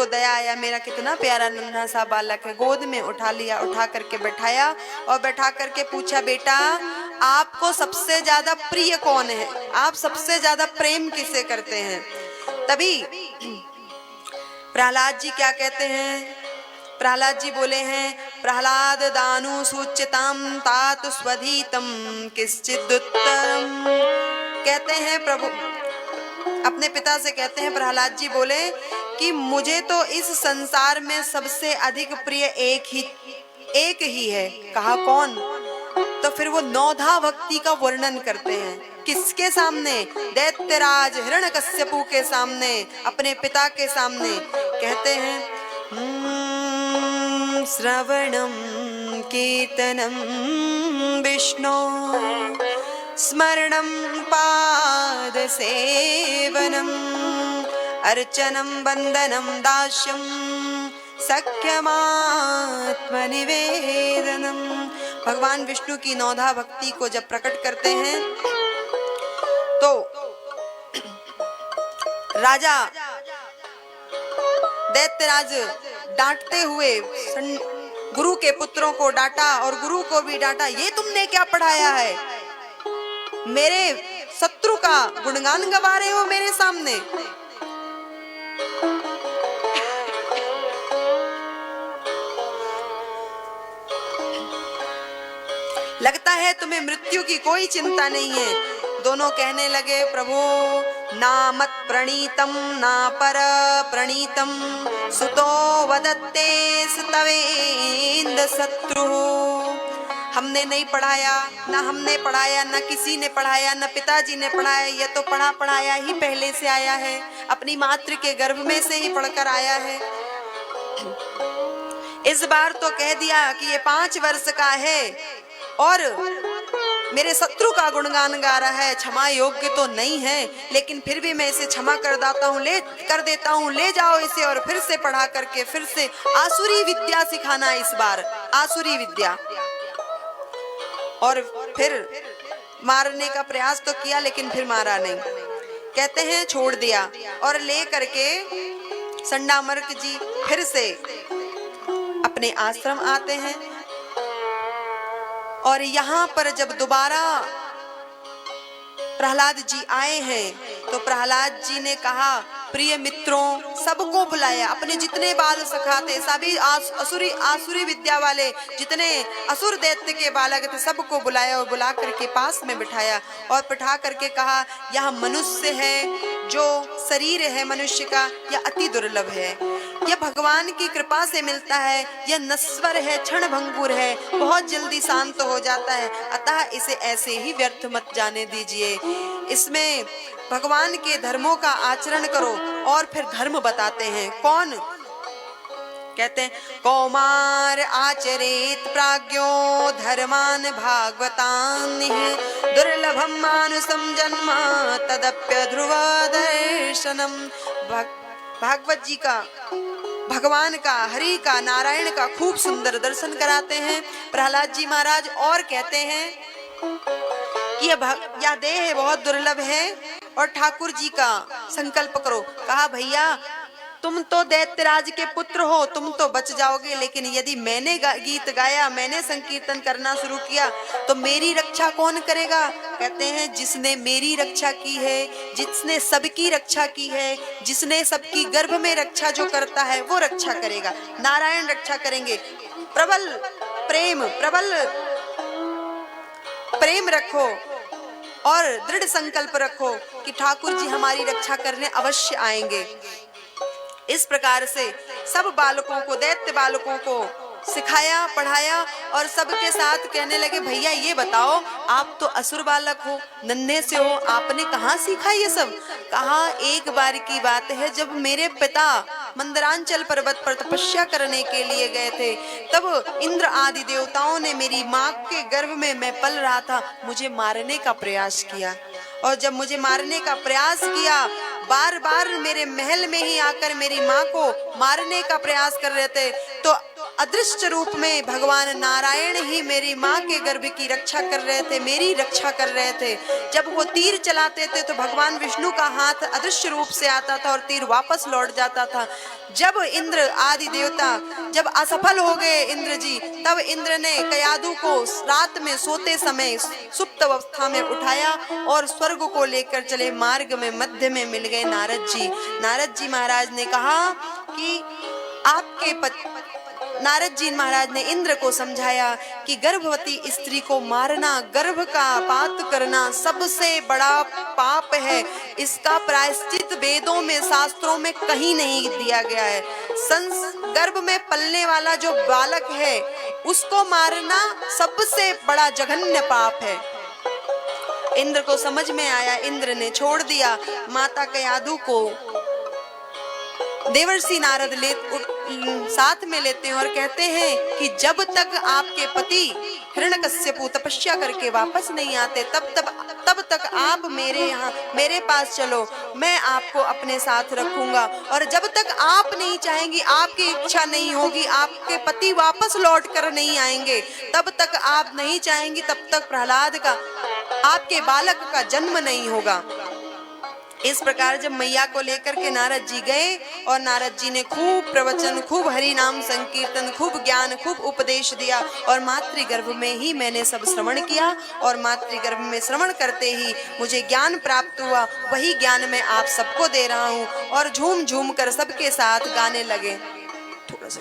दया आया, मेरा कितना प्यारा नन्हा सा बालक है। गोद में उठा लिया, उठा करके बैठाया और बैठा करके पूछा, बेटा आपको सबसे ज्यादा प्रिय कौन है, आप सबसे ज्यादा प्रेम किसे करते हैं? तभी प्रहलाद जी क्या कहते हैं? प्रहलाद जी बोले हैं, प्रहलाद दानु सूच्यताम तात स्वधीतम किश्चिदुत्तरम। कहते हैं प्रभु अपने पिता से कहते हैं, प्रहलाद जी बोले कि मुझे तो इस संसार में सबसे अधिक प्रिय एक ही है। कहा कौन? तो फिर वो नौधा भक्ति का वर्णन करते हैं। किसके सामने? दैत्यराज हिरण्यकश्यपु के सामने, अपने पिता के सामने। कहते हैं, श्रवणं कीर्तनं विष्णु स्मरणं पादसेवनम् अर्चनं वन्दनं दास्यं सख्यमात्मनिवेदनम्। भगवान विष्णु की नौधा भक्ति को जब प्रकट करते हैं तो राजा दैत्यराज डांटते हुए गुरु के पुत्रों को डांटा और गुरु को भी डांटा। ये तुमने क्या पढ़ाया है? मेरे शत्रु का गुणगान गवा रहे हो मेरे सामने। लगता है तुम्हें मृत्यु की कोई चिंता नहीं है। दोनों कहने लगे, प्रभु नामत प्रणीतम ना पर प्रणीतम सुतो वदत्ते स्तवेन्द्र शत्रु। हमने नहीं पढ़ाया, ना हमने पढ़ाया, ना किसी ने पढ़ाया, ना पिताजी ने पढ़ाया। ये तो पढ़ाया ही पहले से आया है, अपनी मातृ के गर्भ में से ही पढ़कर आया है। इस बार तो कह दिया कि ये 5 वर्ष का है और मेरे शत्रु का गुणगान गा रहा है। क्षमा योग्य तो नहीं है, लेकिन फिर भी मैं इसे क्षमा कर देता हूँ। ले जाओ इसे और फिर से पढ़ा करके फिर से आसुरी विद्या सिखाना। इस बार आसुरी विद्या। और फिर मारने का प्रयास तो किया, लेकिन फिर मारा नहीं। कहते हैं छोड़ दिया और ले करके संडामर्क जी फिर से अपने आश्रम आते हैं। और यहाँ पर जब दोबारा प्रहलाद जी आए हैं तो प्रहलाद जी ने कहा, प्रिय मित्रों, सबको बुलाया। अपने जितने बाल सखा थे, सभी आसुरी विद्या वाले जितने असुर दैत्य के बालक थे, सबको बुलाया और बुला करके पास में बिठाया और बिठा करके कहा, यह मनुष्य है, जो शरीर है मनुष्य का, यह अति दुर्लभ है। यह भगवान की कृपा से मिलता है। यह नश्वर है, क्षण भंगुर है, बहुत जल्दी शांत हो जाता है। अतः इसे ऐसे ही व्यर्थ मत जाने दीजिए। इसमें भगवान के धर्मों का आचरण करो। और फिर धर्म बताते हैं। कौन? कहते हैं, कौमार आचरेत प्राज्ञो धर्मान भागवतान् दुर्लभम मानुषम जन्म तदप्य ध्रुव दर्शनम। भागवत जी का, भगवान का, हरि का, नारायण का खूब सुंदर दर्शन कराते हैं प्रहलाद जी महाराज। और कहते हैं कि यह देह बहुत दुर्लभ है और ठाकुर जी का संकल्प करो। कहा, भैया तुम तो दैत्यराज के पुत्र हो, तुम तो बच जाओगे, लेकिन यदि मैंने गीत गाया, मैंने संकीर्तन करना शुरू किया तो मेरी रक्षा कौन करेगा? कहते हैं, जिसने मेरी रक्षा की है, जिसने सबकी रक्षा की है, जिसने सबकी गर्भ में रक्षा जो करता है वो रक्षा करेगा। नारायण रक्षा करेंगे। प्रबल प्रेम रखो और दृढ़ संकल्प रखो कि ठाकुर जी हमारी रक्षा करने अवश्य आएंगे। इस प्रकार से सब बालकों को, दैत्य बालकों को सिखाया, पढ़ाया और सबके साथ कहने लगे, भैया ये बताओ, आप तो असुर बालक हो, नन्हे से हो, आपने कहाँ सीखा ये सब? कहा, एक बार की बात है, जब मेरे पिता मंदरांचल पर्वत पर तपस्या करने के लिए गए थे, तब इंद्र आदि देवताओं ने मेरी माँ के गर्भ में मैं पल रहा था, मुझे मारने का प्रयास किया। और जब मुझे मारने का प्रयास किया, बार बार मेरे महल में ही आकर मेरी माँ को मारने का प्रयास कर रहे थे, तो अदृश्य रूप में भगवान नारायण ही मेरी माँ के गर्भ की रक्षा कर रहे थे, मेरी रक्षा कर रहे थे। जब वो तीर चलाते थे तो भगवान विष्णु का हाथ अदृश्य रूप से आता था और तीर वापस लौट जाता था। जब इंद्र आदि देवता जब असफल हो गए इंद्र जी, तब इंद्र ने कयादु को रात में सोते समय सुप्त अवस्था में उठाया और स्वर्ग को लेकर चले। मार्ग में मध्य में मिल गए नारद जी। नारद जी महाराज ने कहा कि नारद जी महाराज ने इंद्र को समझाया कि गर्भवती स्त्री को मारना, गर्भ का पात करना सबसे बड़ा पाप है। इसका प्रायश्चित वेदों में, शास्त्रों में कहीं नहीं दिया गया है। गर्भ में पलने वाला जो बालक है उसको मारना सबसे बड़ा जघन्य पाप है। इंद्र को समझ में आया, इंद्र ने छोड़ दिया। माता कयादु को देवर्षि नारद साथ में लेते हैं और कहते हैं कि जब तक आपके पति हिरण्यकश्यपु तपस्या करके वापस नहीं आते तब तक आप मेरे यहाँ मेरे पास चलो, मैं आपको अपने साथ रखूंगा। और जब तक आप नहीं चाहेंगी, आपकी इच्छा नहीं होगी, आपके पति वापस लौट कर नहीं आएंगे, तब तक आप नहीं चाहेंगी, तब तक प्रहलाद का, आपके बालक का जन्म नहीं होगा। इस प्रकार जब मैया को लेकर के नारद जी गए और नारद जी ने खूब प्रवचन, खूब हरि नाम संकीर्तन, खूब ज्ञान, खूब उपदेश दिया और मातृगर्भ में ही मैंने सब श्रवण किया और मातृगर्भ में श्रवण करते ही मुझे ज्ञान प्राप्त हुआ। वही ज्ञान मैं आप सबको दे रहा हूँ और झूम झूम कर सबके साथ गाने लगे। थोड़ा सा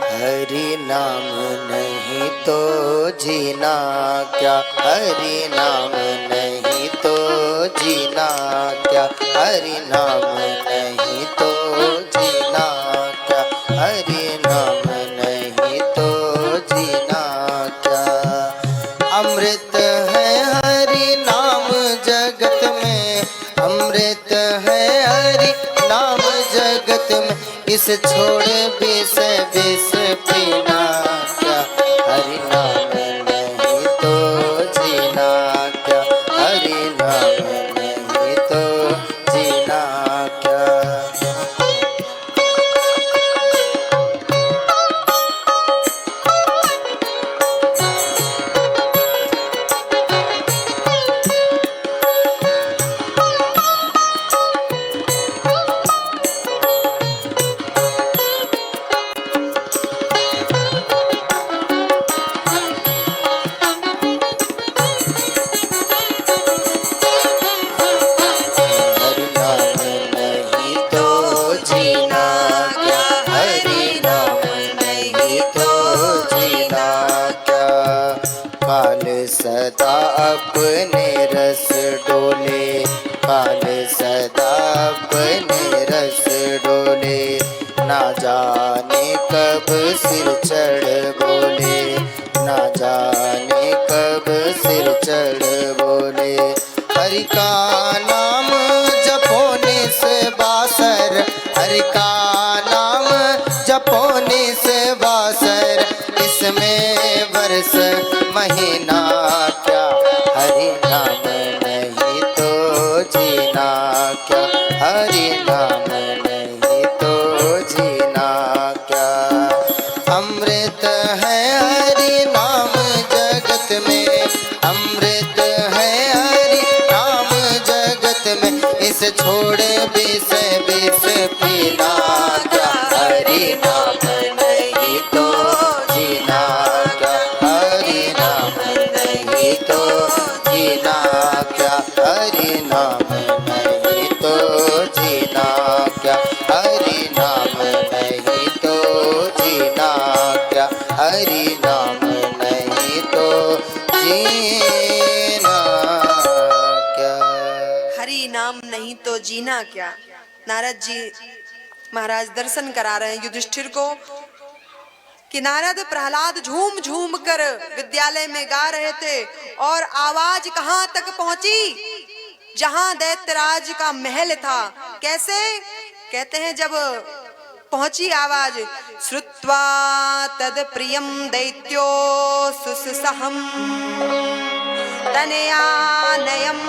हरि नाम नहीं तो जीना क्या, हरि नाम नहीं तो जीना क्या, हरि नाम नहीं तो जीना क्या, हरि नाम नहीं तो जीना क्या। अमृत है हरि नाम जगत में, अमृत है हरि नाम जगत में, इस छोड़ विष विष पीना क्या, हरि नाम नहीं तो जीना क्या, हरि नाम नहीं तो जीना क्या। सदा अपने रस डोले, काल सदा अपने रस डोले, ना जाने कब सिर चढ़ बोले, ना जाने कब सिर चढ़ बोले। हरि का नाम जपोने से बासर, हरि का नाम जपोने से बासर, इसमें वर्ष महीना क्या, हरि नाम नहीं तो जीना क्या, हरि नाम नहीं तो जीना क्या। अमृत है हरि नाम जगत में, अमृत है हरि नाम जगत में, इस छोड़ विष विष पीना क्या, हरि नाम नहीं तो जीना क्या, हरि नाम नहीं तो जीना क्या, हरि नाम नहीं तो जीना क्या, हरि नाम नहीं तो जीना क्या, हरि नाम नहीं तो जीना क्या। हरि नाम नहीं तो जीना क्या। नारद जी महाराज दर्शन करा रहे हैं युधिष्ठिर को कि नारद प्रहलाद झूम झूम कर विद्यालय में गा रहे थे और आवाज कहां तक पहुंची, जहां दैत्यराज का महल था। कैसे? कहते हैं जब पहुंची आवाज, श्रुत्वा तद प्रियम दैत्यो सुसहम तनयानयम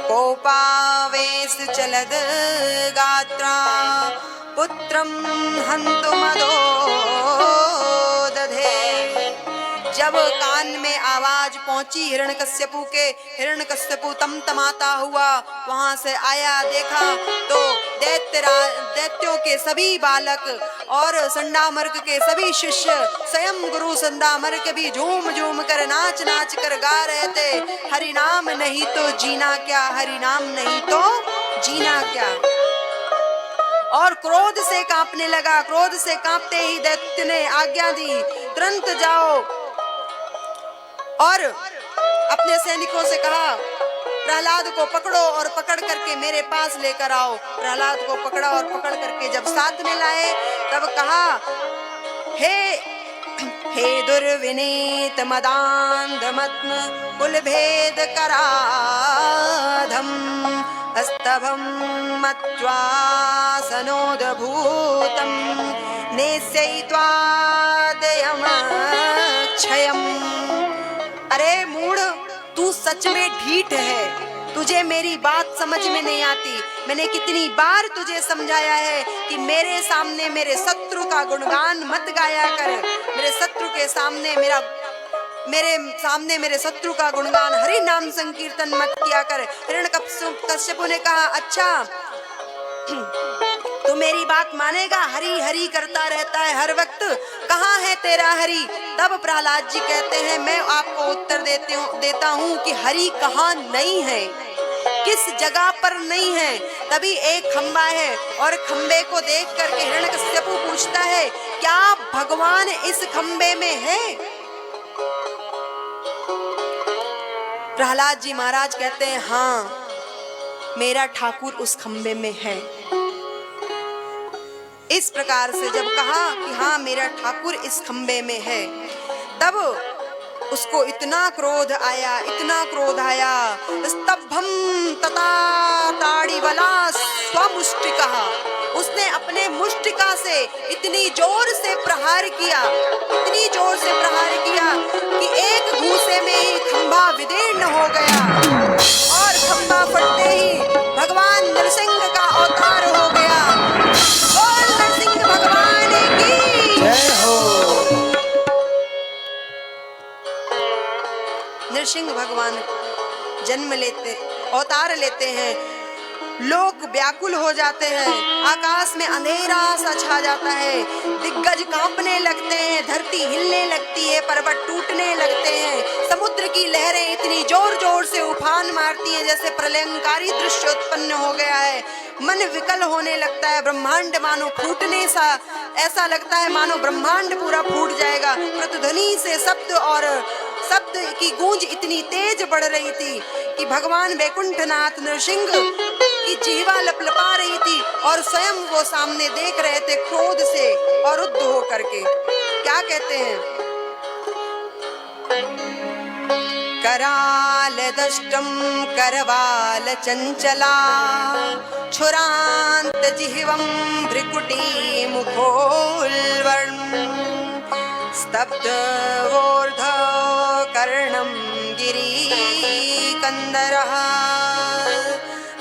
कोपावेश चलद गात्रा पुत्रम हन्तुमदो दधे। जब कान में आवाज पहुंची हिरण्यकश्यपु के, हिरण्यकश्यपु तमतमाता हुआ, वहां से आया, देखा तो दैत्यों के सभी बालक और संडामर्क के सभी शिष्य, स्वयं गुरु संडामर्क भी झूम झूम कर नाच नाच कर गा रहे थे, हरि नाम नहीं तो जीना क्या, हरि नाम नहीं तो जीना क्या। और क्रोध से कांपने लगा। क्रोध से कांपते ही दैत्य ने आज्ञा दी, तुरंत जाओ और अपने सैनिकों से कहा, प्रहलाद को पकड़ो और पकड़ करके मेरे पास लेकर आओ। प्रहलाद को पकड़ा और पकड़ करके जब साथ में लाए, तब कहा, हे दुर्विनीत मदान्ध मत्न कुल भेद कराधम अस्तभम मत्वा सनोदभूतम नेस्यैत्वा दयमक्षयम्। अरे मूढ़, तू सच में ढीठ है, तुझे मेरी बात समझ में नहीं आती। मैंने कितनी बार तुझे समझाया है कि मेरे सामने मेरे शत्रु का गुणगान मत गाया कर, मेरे शत्रु के सामने मेरे शत्रु का गुणगान, हरि नाम संकीर्तन मत किया कर। हिरण्यकश्यपु ने कहा, अच्छा तू मेरी बात मानेगा, हरि हरि करता रहता है हर वक्त, कहाँ है तेरा हरि? तब प्रहलाद जी कहते हैं, मैं आपको उत्तर देता हूँ कि हरि कहाँ नहीं है, किस जगह पर नहीं है। तभी एक खंबा है और खंबे को देख करके हिरण्यकश्यपु पूछता है, क्या भगवान इस खंबे में है? प्रहलाद जी महाराज कहते हैं, हाँ मेरा ठाकुर उस खंबे में है। इस प्रकार से जब कहा कि हाँ मेरा ठाकुर इस खंबे में है, तब उसको इतना क्रोध आया, इतना क्रोध आया, स्तब्धम तथा ताड़ीवला स्वमुष्टिका, उसने अपने मुष्टिका से इतनी जोर से प्रहार किया, इतनी जोर से प्रहार किया कि एक घूंसे में ही खंभा विदीर्ण हो गया और खंभा फटते ही भगवान नरसिंह का अवतार हो गया। बोल नरसिंह भगवान की जय हो। नरसिंह भगवान जन्म लेते, अवतार लेते हैं, लोग व्याकुल हो जाते हैं, आकाश में अंधेरा सा छा जाता है, दिग्गज कांपने लगते हैं, धरती हिलने लगती है, पर्वत टूटने लगते हैं, समुद्र की लहरें इतनी जोर जोर से उफान मारती हैं जैसे प्रलयंकारी दृश्य उत्पन्न हो गया है। मन विकल होने लगता है, ब्रह्मांड मानो फूटने सा, ऐसा लगता है मानो ब्रह्मांड पूरा फूट जाएगा। प्रतिध्वनि से शब्द की गूंज इतनी तेज बढ़ रही थी कि भगवान वैकुंठनाथ नरसिंह की जीवा लपलपा रही थी और स्वयं वो सामने देख रहे थे क्रोध से और उद्ध हो करके। क्या कहते हैं? कराल दष्टम करवाल चंचला छुरांत जिह्वम भ्रिकुटी मुखोल्वर्णं स्तब्ध वोर्ध कर्णं गिरी कंदरः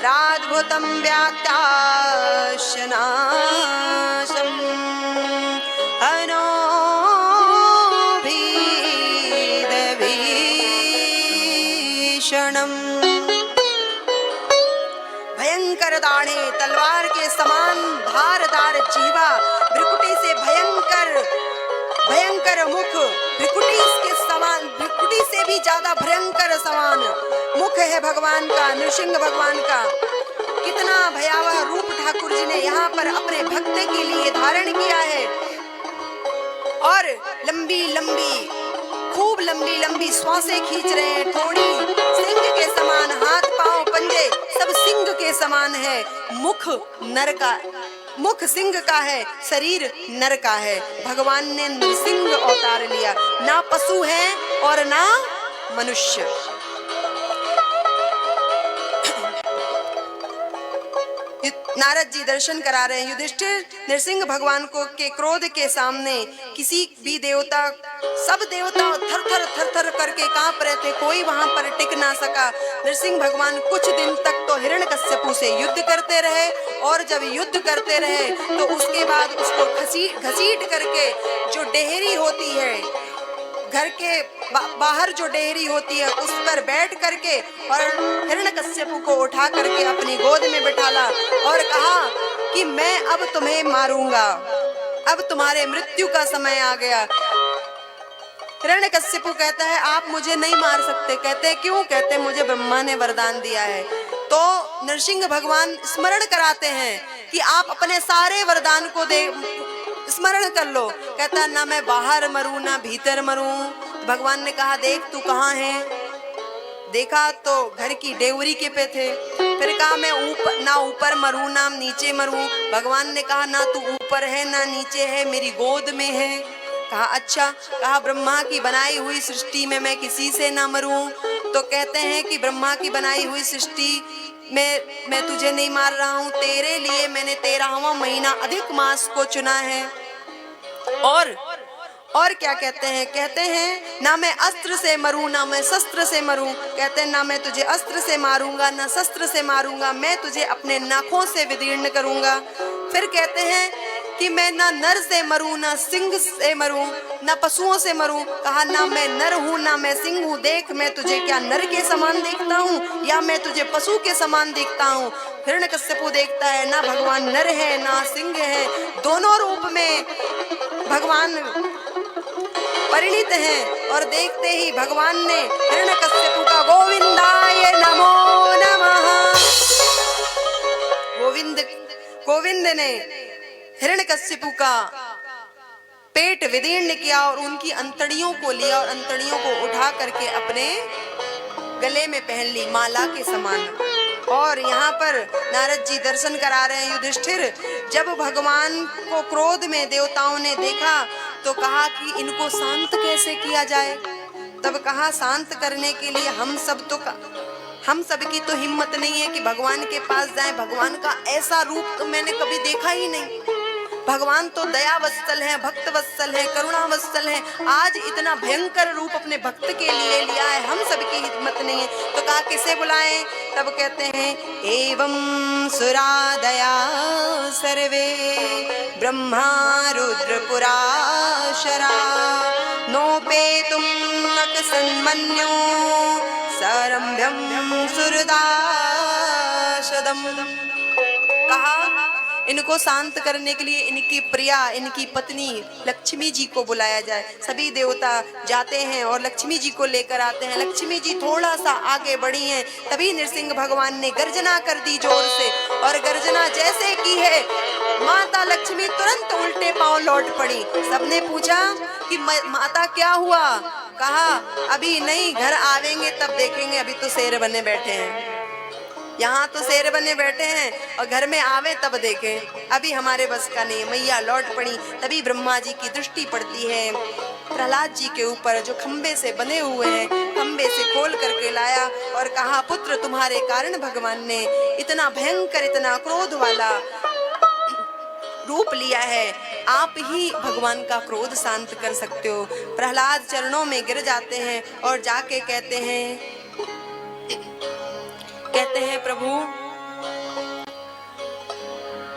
राद्भुतं व्यात्याशनाशम् अनोभीदभीषणम्। भयंकर दाढ़े, तलवार के समान धारदार जीवा, भ्रिकुटी से भयंकर मुख, भ्रिकुटी से भी ज्यादा भयंकर समान मुख है भगवान का, नृसिंह भगवान का। कितना भयावह रूप ठाकुर जी ने यहाँ पर अपने भक्त के लिए धारण किया है। और खूब लंबी लंबी श्वासें खींच रहे हैं, थोड़ी सिंह के समान, हाथ पांव पंजे सब सिंह के समान है। मुख सिंह का है, शरीर नर का है। भगवान ने नृसिंह अवतार लिया, ना पशु है और ना मनुष्य। नारद जी दर्शन करा रहे हैं। युधिष्ठिर नरसिंह भगवान को के क्रोध के सामने किसी भी देवता, सब देवता थर थर करके कांप रहे थे, कोई वहां पर टिक ना सका। नरसिंह भगवान कुछ दिन तक तो हिरण्यकश्यपु से युद्ध करते रहे, और जब युद्ध करते रहे तो उसके बाद उसको घसीट करके जो डेहरी होती है, घर के बाहर जो डेहरी होती है, उस पर बैठ करके और हिरण्यकश्यपु को उठा करके अपनी गोद में बिठाला और कहा कि मैं अब तुम्हें मारूंगा, अब तुम्हारे मृत्यु का समय आ गया। हिरण्यकश्यपु कहता है आप मुझे नहीं मार सकते। कहते क्यों? कहते मुझे ब्रह्मा ने वरदान दिया है। तो नरसिंह भगवान स्मरण कराते हैं कि आप अपने सारे वरदान को दे स्मरण कर लो। कहता ना मैं बाहर मरूं ना भीतर मरूं। भगवान ने कहा देख तू कहाँ है? देखा तो घर की डेवरी के पे थे। फिर कहा मैं ऊपर मरूं ना नीचे मरूं। भगवान ने कहा ना तू ऊपर है ना नीचे है, मेरी गोद में है। कहा अच्छा। कहा ब्रह्मा की बनाई हुई सृष्टि में मैं किसी से ना मरूं। तो कहते हैं कि ब्रह्मा की बनाई हुई सृष्टि मैं तुझे नहीं मार रहा हूँ, तेरे लिए मैंने 13वां महीना अधिक मास को चुना है। और क्या कहते हैं? कहते हैं ना मैं अस्त्र से मरूं ना मैं शस्त्र से मरूं। कहते हैं ना मैं तुझे अस्त्र से मारूंगा ना शस्त्र से मारूंगा, मैं तुझे अपने नाखों से विदीर्ण करूंगा। फिर कहते हैं कि मैं ना नर से मरूं ना सिंह से मरूं ना पशुओं से मरूं। कहा ना मैं नर हूं ना मैं सिंह हूं, देख मैं तुझे क्या नर के समान देखता हूं या मैं तुझे पशु के समान देखता हूं। हिरण्यकश्यपु देखता है ना भगवान नर है ना सिंह है, दोनों रूप में भगवान परिणित हैं। और देखते ही भगवान ने हिरण्यकश्यपु का गोविंदाय नमो नमः, गोविंद ने हिरण्यकश्यपु का पेट विदीर्ण किया और उनकी अंतड़ियों को लिया और अंतड़ियों को उठा करके अपने गले में पहन ली माला के समान। और यहाँ पर नारद जी दर्शन करा रहे हैं। युधिष्ठिर जब भगवान को क्रोध में देवताओं ने देखा तो कहा कि इनको शांत कैसे किया जाए। तब कहा शांत करने के लिए हम सब की तो हिम्मत नहीं है कि भगवान के पास जाएं। भगवान का ऐसा रूप तो मैंने कभी देखा ही नहीं। भगवान तो दया वत्सल है, भक्त वत्सल है, करुणा वत्सल है। आज इतना भयंकर रूप अपने भक्त के लिए लिया है, हम सबकी हिम्मत नहीं है। तो कहा किसे बुलाएं? तब कहते हैं एवं सुरादया सर्वे ब्रह्मा रुद्र पुराशरा नोपेतुम नक सन्मन्यो सरम्भ्यं सुरदाशदम। कहा इनको शांत करने के लिए इनकी प्रिया, इनकी पत्नी लक्ष्मी जी को बुलाया जाए। सभी देवता जाते हैं और लक्ष्मी जी को लेकर आते हैं। लक्ष्मी जी थोड़ा सा आगे बढ़ी हैं, तभी नृसिंह भगवान ने गर्जना कर दी जोर से, और गर्जना जैसे की है माता लक्ष्मी तुरंत उल्टे पांव लौट पड़ी। सबने पूछा कि माता क्या हुआ? कहा अभी नहीं, घर आवेंगे तब देखेंगे, अभी तो शेर बने बैठे हैं। यहाँ तो शेर बने बैठे हैं और घर में आवे तब देखें, अभी हमारे बस का नहीं। मैया लौट पड़ी। तभी ब्रह्मा जी की दृष्टि पड़ती है प्रहलाद जी के ऊपर, जो खंबे से बने हुए हैं। खंबे से खोल करके लाया और कहा पुत्र तुम्हारे कारण भगवान ने इतना भयंकर, इतना क्रोध वाला रूप लिया है, आप ही भगवान का क्रोध शांत कर सकते हो। प्रहलाद चरणों में गिर जाते हैं और जाके कहते हैं प्रभु,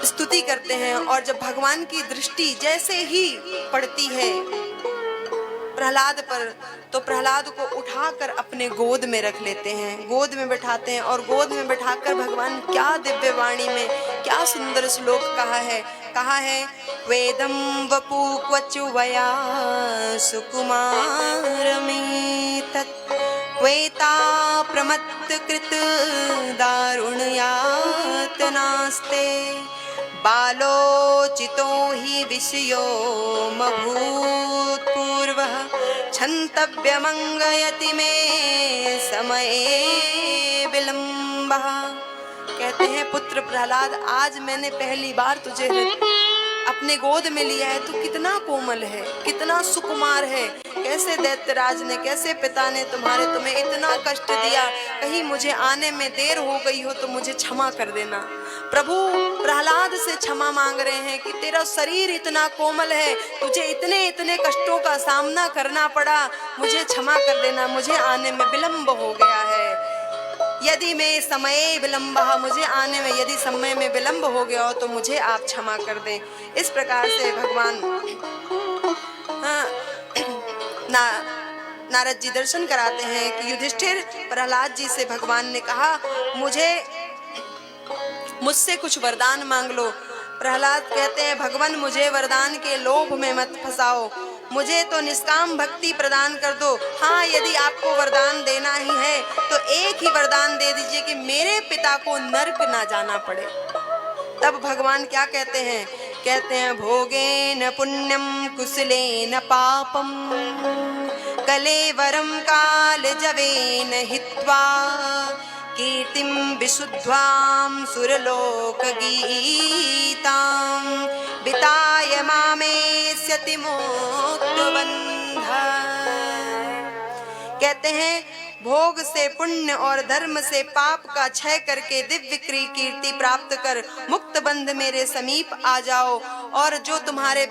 स्तुति करते हैं। और जब भगवान की दृष्टि जैसे ही पड़ती है प्रहलाद पर, तो प्रहलाद को उठाकर अपने गोद में रख लेते हैं, गोद में बैठाते हैं। और गोद में बैठाकर भगवान क्या दिव्य वाणी में क्या सुंदर श्लोक कहा है वेदम वपु क्वचु वया सुकुमारमे तत् क्वेता प्रमत्त कृत दारुणयातनास्ते बालोचितो हि विषयो मभूत्पूर्वः क्षन्तव्यमङ्गयति मे समये विलम्बः। कहते हैं पुत्र प्रहलाद, आज मैंने पहली बार तुझे अपने गोद में लिया है तो कितना कोमल है, कितना सुकुमार है। कैसे दैत्यराज ने, कैसे पिता ने तुम्हें इतना कष्ट दिया। कहीं मुझे आने में देर हो गई हो तो मुझे क्षमा कर देना। प्रभु प्रहलाद से क्षमा मांग रहे हैं कि तेरा शरीर इतना कोमल है, तुझे इतने इतने कष्टों का सामना करना पड़ा, मुझे क्षमा कर देना, मुझे आने में विलंब हो गया है। यदि मैं समय विलंब, मुझे आने में यदि समय में विलंब हो गया हो तो मुझे आप क्षमा कर दें। इस प्रकार से भगवान नारद जी दर्शन कराते हैं कि युधिष्ठिर, प्रहलाद जी से भगवान ने कहा मुझसे कुछ वरदान मांग लो। प्रहलाद कहते हैं भगवान मुझे वरदान के लोभ में मत फंसाओ, मुझे तो निष्काम भक्ति प्रदान कर दो। हाँ, यदि आपको वरदान देना ही है तो एक ही वरदान दे दीजिए कि मेरे पिता को नरक ना जाना पड़े। तब भगवान क्या कहते हैं? कहते हैं भोगेन पुण्यम कुशलेन पापम कलेवरम काल जवेन हित्वा कीर्तिम विशुद्ध्वाम सुरलोक गीताम विताय मामेस्यति मोक्षबंध। कहते हैं भोग से पुण्य और धर्म से पाप का क्षय करके दिव्य कीर्ति प्राप्त कर मुक्त बंध मेरे समीप आ जाओ। और जो तुम्हारे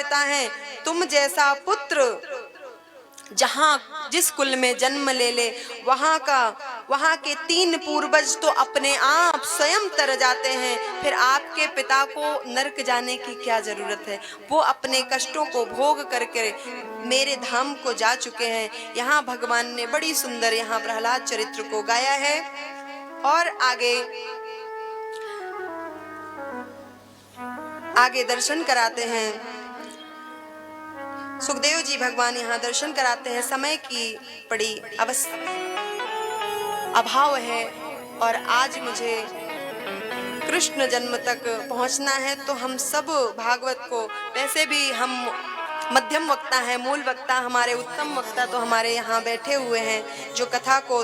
पिता हैं तुम जैसा पुत्र जिस कुल में जन्म ले ले, वहाँ के 3 पूर्वज तो अपने आप स्वयं तर जाते हैं, फिर आपके पिता को नरक जाने की क्या जरूरत है? वो अपने कष्टों को भोग करके मेरे धाम को जा चुके हैं। यहाँ भगवान ने बड़ी सुंदर यहाँ प्रहलाद चरित्र को गाया है। और आगे दर्शन कराते हैं सुखदेव जी। भगवान यहाँ दर्शन कराते हैं। समय की बड़ी अभाव है और आज मुझे कृष्ण जन्म तक पहुँचना है, तो हम सब भागवत को, वैसे भी हम मध्यम वक्ता हैं, मूल वक्ता हमारे उत्तम वक्ता तो हमारे यहाँ बैठे हुए हैं जो कथा को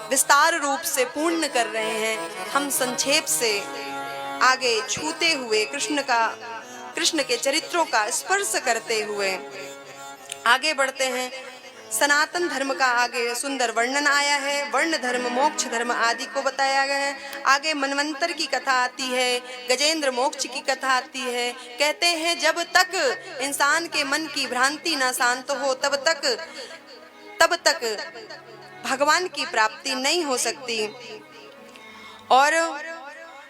विस्तार रूप से पूर्ण कर रहे हैं। हम संक्षेप से आगे छूते हुए कृष्ण के चरित्रों का स्पर्श करते हुए आगे बढ़ते हैं। सनातन धर्म का आगे सुंदर वर्णन आया है, वर्ण धर्म, मोक्ष धर्म आदि को बताया गया है। आगे मनवंतर की कथा आती है, गजेंद्र मोक्ष की कथा आती है। कहते हैं जब तक इंसान के मन की भ्रांति ना शांत हो तब तक भगवान की प्राप्ति नहीं हो सकती। और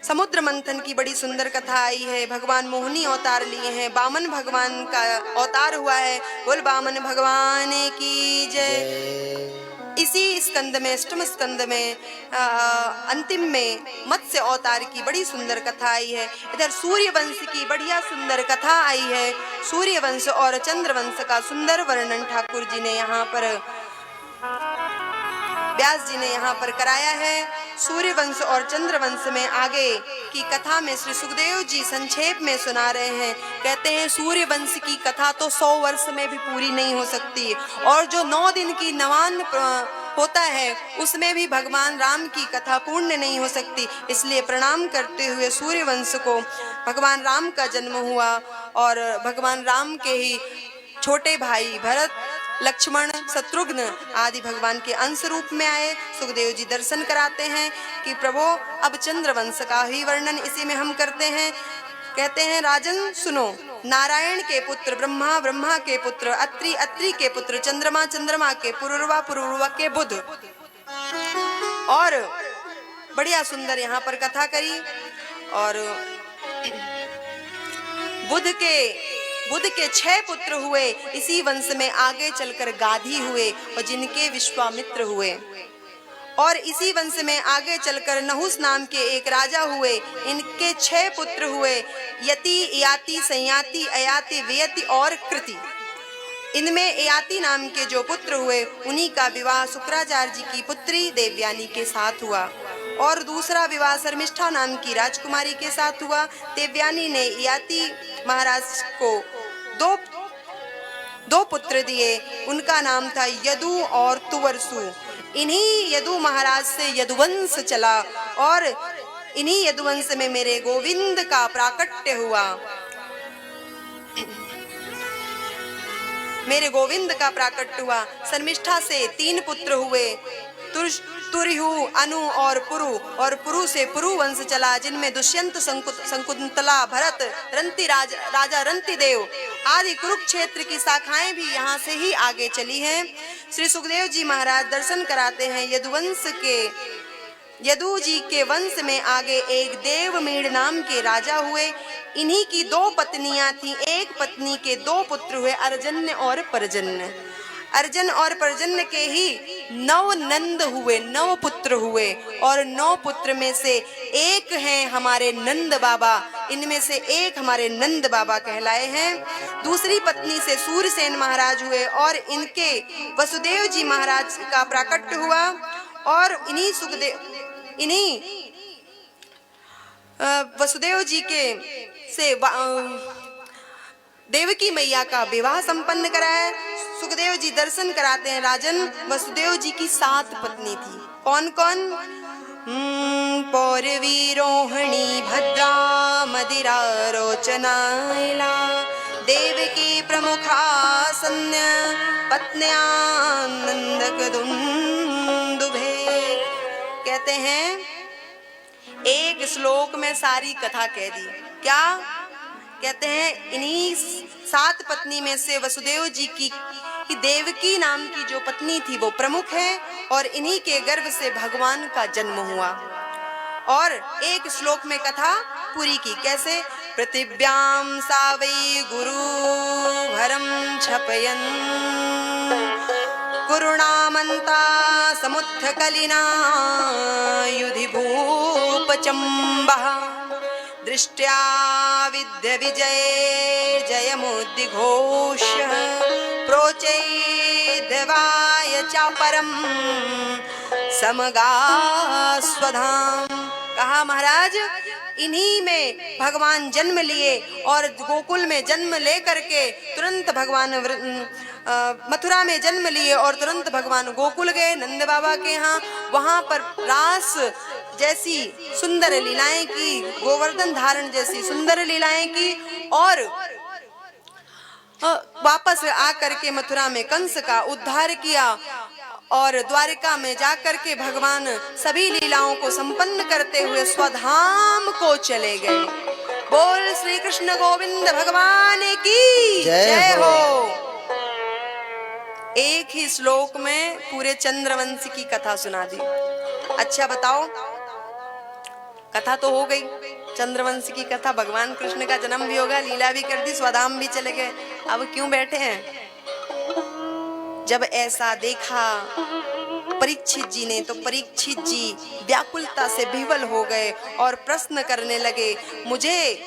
समुद्र मंथन की बड़ी सुंदर कथा आई है। भगवान मोहिनी अवतार लिए हैं, बामन भगवान का अवतार हुआ है। बोल बामन भगवान की जय। इसी स्कंद में, अष्टम स्कंद में अंतिम में मत्स्य अवतार की बड़ी सुंदर कथा आई है। इधर सूर्यवंश की बढ़िया सुंदर कथा आई है। सूर्यवंश और चंद्रवंश का सुंदर वर्णन ठाकुर जी ने यहाँ पर, व्यास जी ने यहाँ पर कराया है। सूर्यवंश और चंद्रवंश में आगे की कथा में श्री सुखदेव जी संक्षेप में सुना रहे हैं। कहते हैं सूर्यवंश की कथा तो 100 वर्ष में भी पूरी नहीं हो सकती, और जो 9 दिन की नवान होता है उसमें भी भगवान राम की कथा पूर्ण नहीं हो सकती। इसलिए प्रणाम करते हुए सूर्यवंश को भगवान राम का जन्म हुआ और भगवान राम के ही छोटे भाई भरत, लक्ष्मण, शत्रुघ्न आदि भगवान के अंश रूप में आए। सुखदेव जी दर्शन कराते हैं कि प्रभु अब चंद्रवंश का ही वर्णन इसी में हम करते हैं। कहते हैं राजन सुनो, नारायण के पुत्र ब्रह्मा, ब्रह्मा के पुत्र अत्रि, अत्रि के पुत्र चंद्रमा, चंद्रमा के पुरुरवा, पुरुरवा के बुध। और बढ़िया सुंदर यहाँ पर कथा करी। और बुध के 6 पुत्र हुए। इसी वंश में आगे चलकर गाधी हुए और जिनके विश्वामित्र हुए। और इसी वंश में आगे चलकर नहुस नाम के एक राजा हुए। इनके 6 पुत्र हुए, यति, याति, संयाति, अयाति, वेयति और कृति। इनमें अयाति नाम के जो पुत्र हुए उन्हीं का विवाह शुक्राचार्य जी की पुत्री देवयानी के साथ हुआ। और दूसरा विवाह शर्मिष्ठा नाम की राजकुमारी के साथ हुआ। देवयानी ने याति महाराज को दो पुत्र दिए। उनका नाम था यदु और तुवरसु। इन्हीं यदु महाराज से यदुवंश चला और इन्हीं यदुवंश में मेरे गोविंद का प्राकट्य हुआ। मेरे गोविंद का प्राकट्य हुआ। शर्मिष्ठा से 3 पुत्र हुए, तुरहु, अनु और पुरु से पुरु वंश चला, जिनमें दुष्यंत, शकुंतला, भरत, राजा रंतिदेव आदि कुरुक्षेत्र की शाखाएं भी यहाँ से ही आगे चली हैं। श्री सुखदेव जी महाराज दर्शन कराते हैं यदु जी के वंश में आगे एक देवमीड़ नाम के राजा हुए। इन्हीं की 2 पत्नियां थीं। एक पत्नी के 2 पुत्र हुए, अर्जन्य और पर्जन्य। अर्जन और पर्जन्य के ही 9 नंद हुए, 9 पुत्र हुए, और 9 पुत्र में से एक हैं हमारे नंद बाबा। इनमें से एक हमारे नंद बाबा कहलाए हैं। दूसरी पत्नी से सूरसेन महाराज हुए और इनके वसुदेव जी महाराज का प्राकट्य हुआ। और इन्हीं वसुदेव जी के से देवकी मैया का विवाह संपन्न कराया। सुखदेव जी दर्शन कराते हैं। राजन, वसुदेव जी की 7 पत्नी थी। कौन कौन? पौरवी, रोहिणी, भद्रा, मदिरा, रोचनाइला, देवकी प्रमुखा सन्य पत्न्या नंदक दुंदुभे। कहते हैं एक श्लोक में सारी कथा कह दी। क्या कहते हैं? इन्हीं 7 पत्नी में से वसुदेव जी की देवकी नाम की जो पत्नी थी वो प्रमुख है, और इन्हीं के गर्भ से भगवान का जन्म हुआ। और एक श्लोक में कथा पूरी की। कैसे? पृथिव्याम सावै गुरु भरम छपयन् कुरुणामन्ता समुत्थ कलिना युधि भूपचम्बः दृष्ट्या विद्य विजय जयमुद्दिघोष्य प्रोचैद्यवाय चापरम समगास्वधाम। कहा महाराज, इन्हीं में भगवान जन्म लिए, और गोकुल में जन्म लेकर के तुरंत भगवान मथुरा में जन्म लिए और तुरंत भगवान गोकुल गए नंद बाबा के यहाँ। वहां पर रास जैसी सुंदर लीलाएं की, गोवर्धन धारण जैसी सुंदर लीलाएं की, और वापस आकर के मथुरा में कंस का उद्धार किया, और द्वारिका में जाकर के भगवान सभी लीलाओं को संपन्न करते हुए स्वधाम को चले गए। बोल श्री कृष्ण गोविंद भगवान की जय हो। एक ही श्लोक में पूरे चंद्रवंश की कथा सुना दी। अच्छा बताओ, कथा तो हो गई, चंद्रवंश की कथा, भगवान कृष्ण का जन्म भी होगा, लीला भी कर दी, स्वधाम भी चले गए। अब क्यों बैठे हैं? जब ऐसा देखा परीक्षित जी ने, तो परीक्षित जी व्याकुलता से विह्वल हो गए और प्रश्न करने लगे, मुझे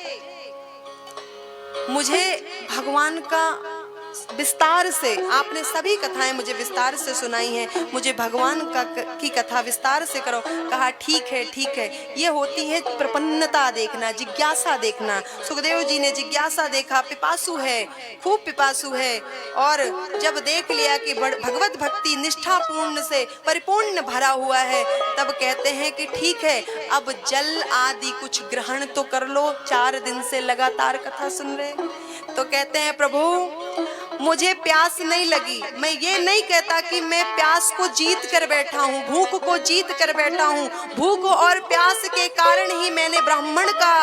भगवान का विस्तार से, आपने सभी कथाएं मुझे विस्तार से सुनाई हैं, मुझे भगवान की कथा विस्तार से करो। कहा ठीक है। ये होती है प्रपन्नता देखना, जिज्ञासा देखना। सुखदेव जी ने जिज्ञासा देखा, पिपासु है, खूब पिपासु है, और जब देख लिया कि भगवत भक्ति निष्ठा पूर्ण से परिपूर्ण भरा हुआ है, तब कहते हैं कि ठीक है, अब जल आदि कुछ ग्रहण तो कर लो, 4 दिन से लगातार कथा सुन रहे। तो कहते हैं प्रभु मुझे प्यास नहीं लगी। मैं ये नहीं कहता कि मैं प्यास को जीत कर बैठा हूँ, भूख को जीत कर बैठा हूँ। भूख और प्यास के कारण ही मैंने ब्राह्मण का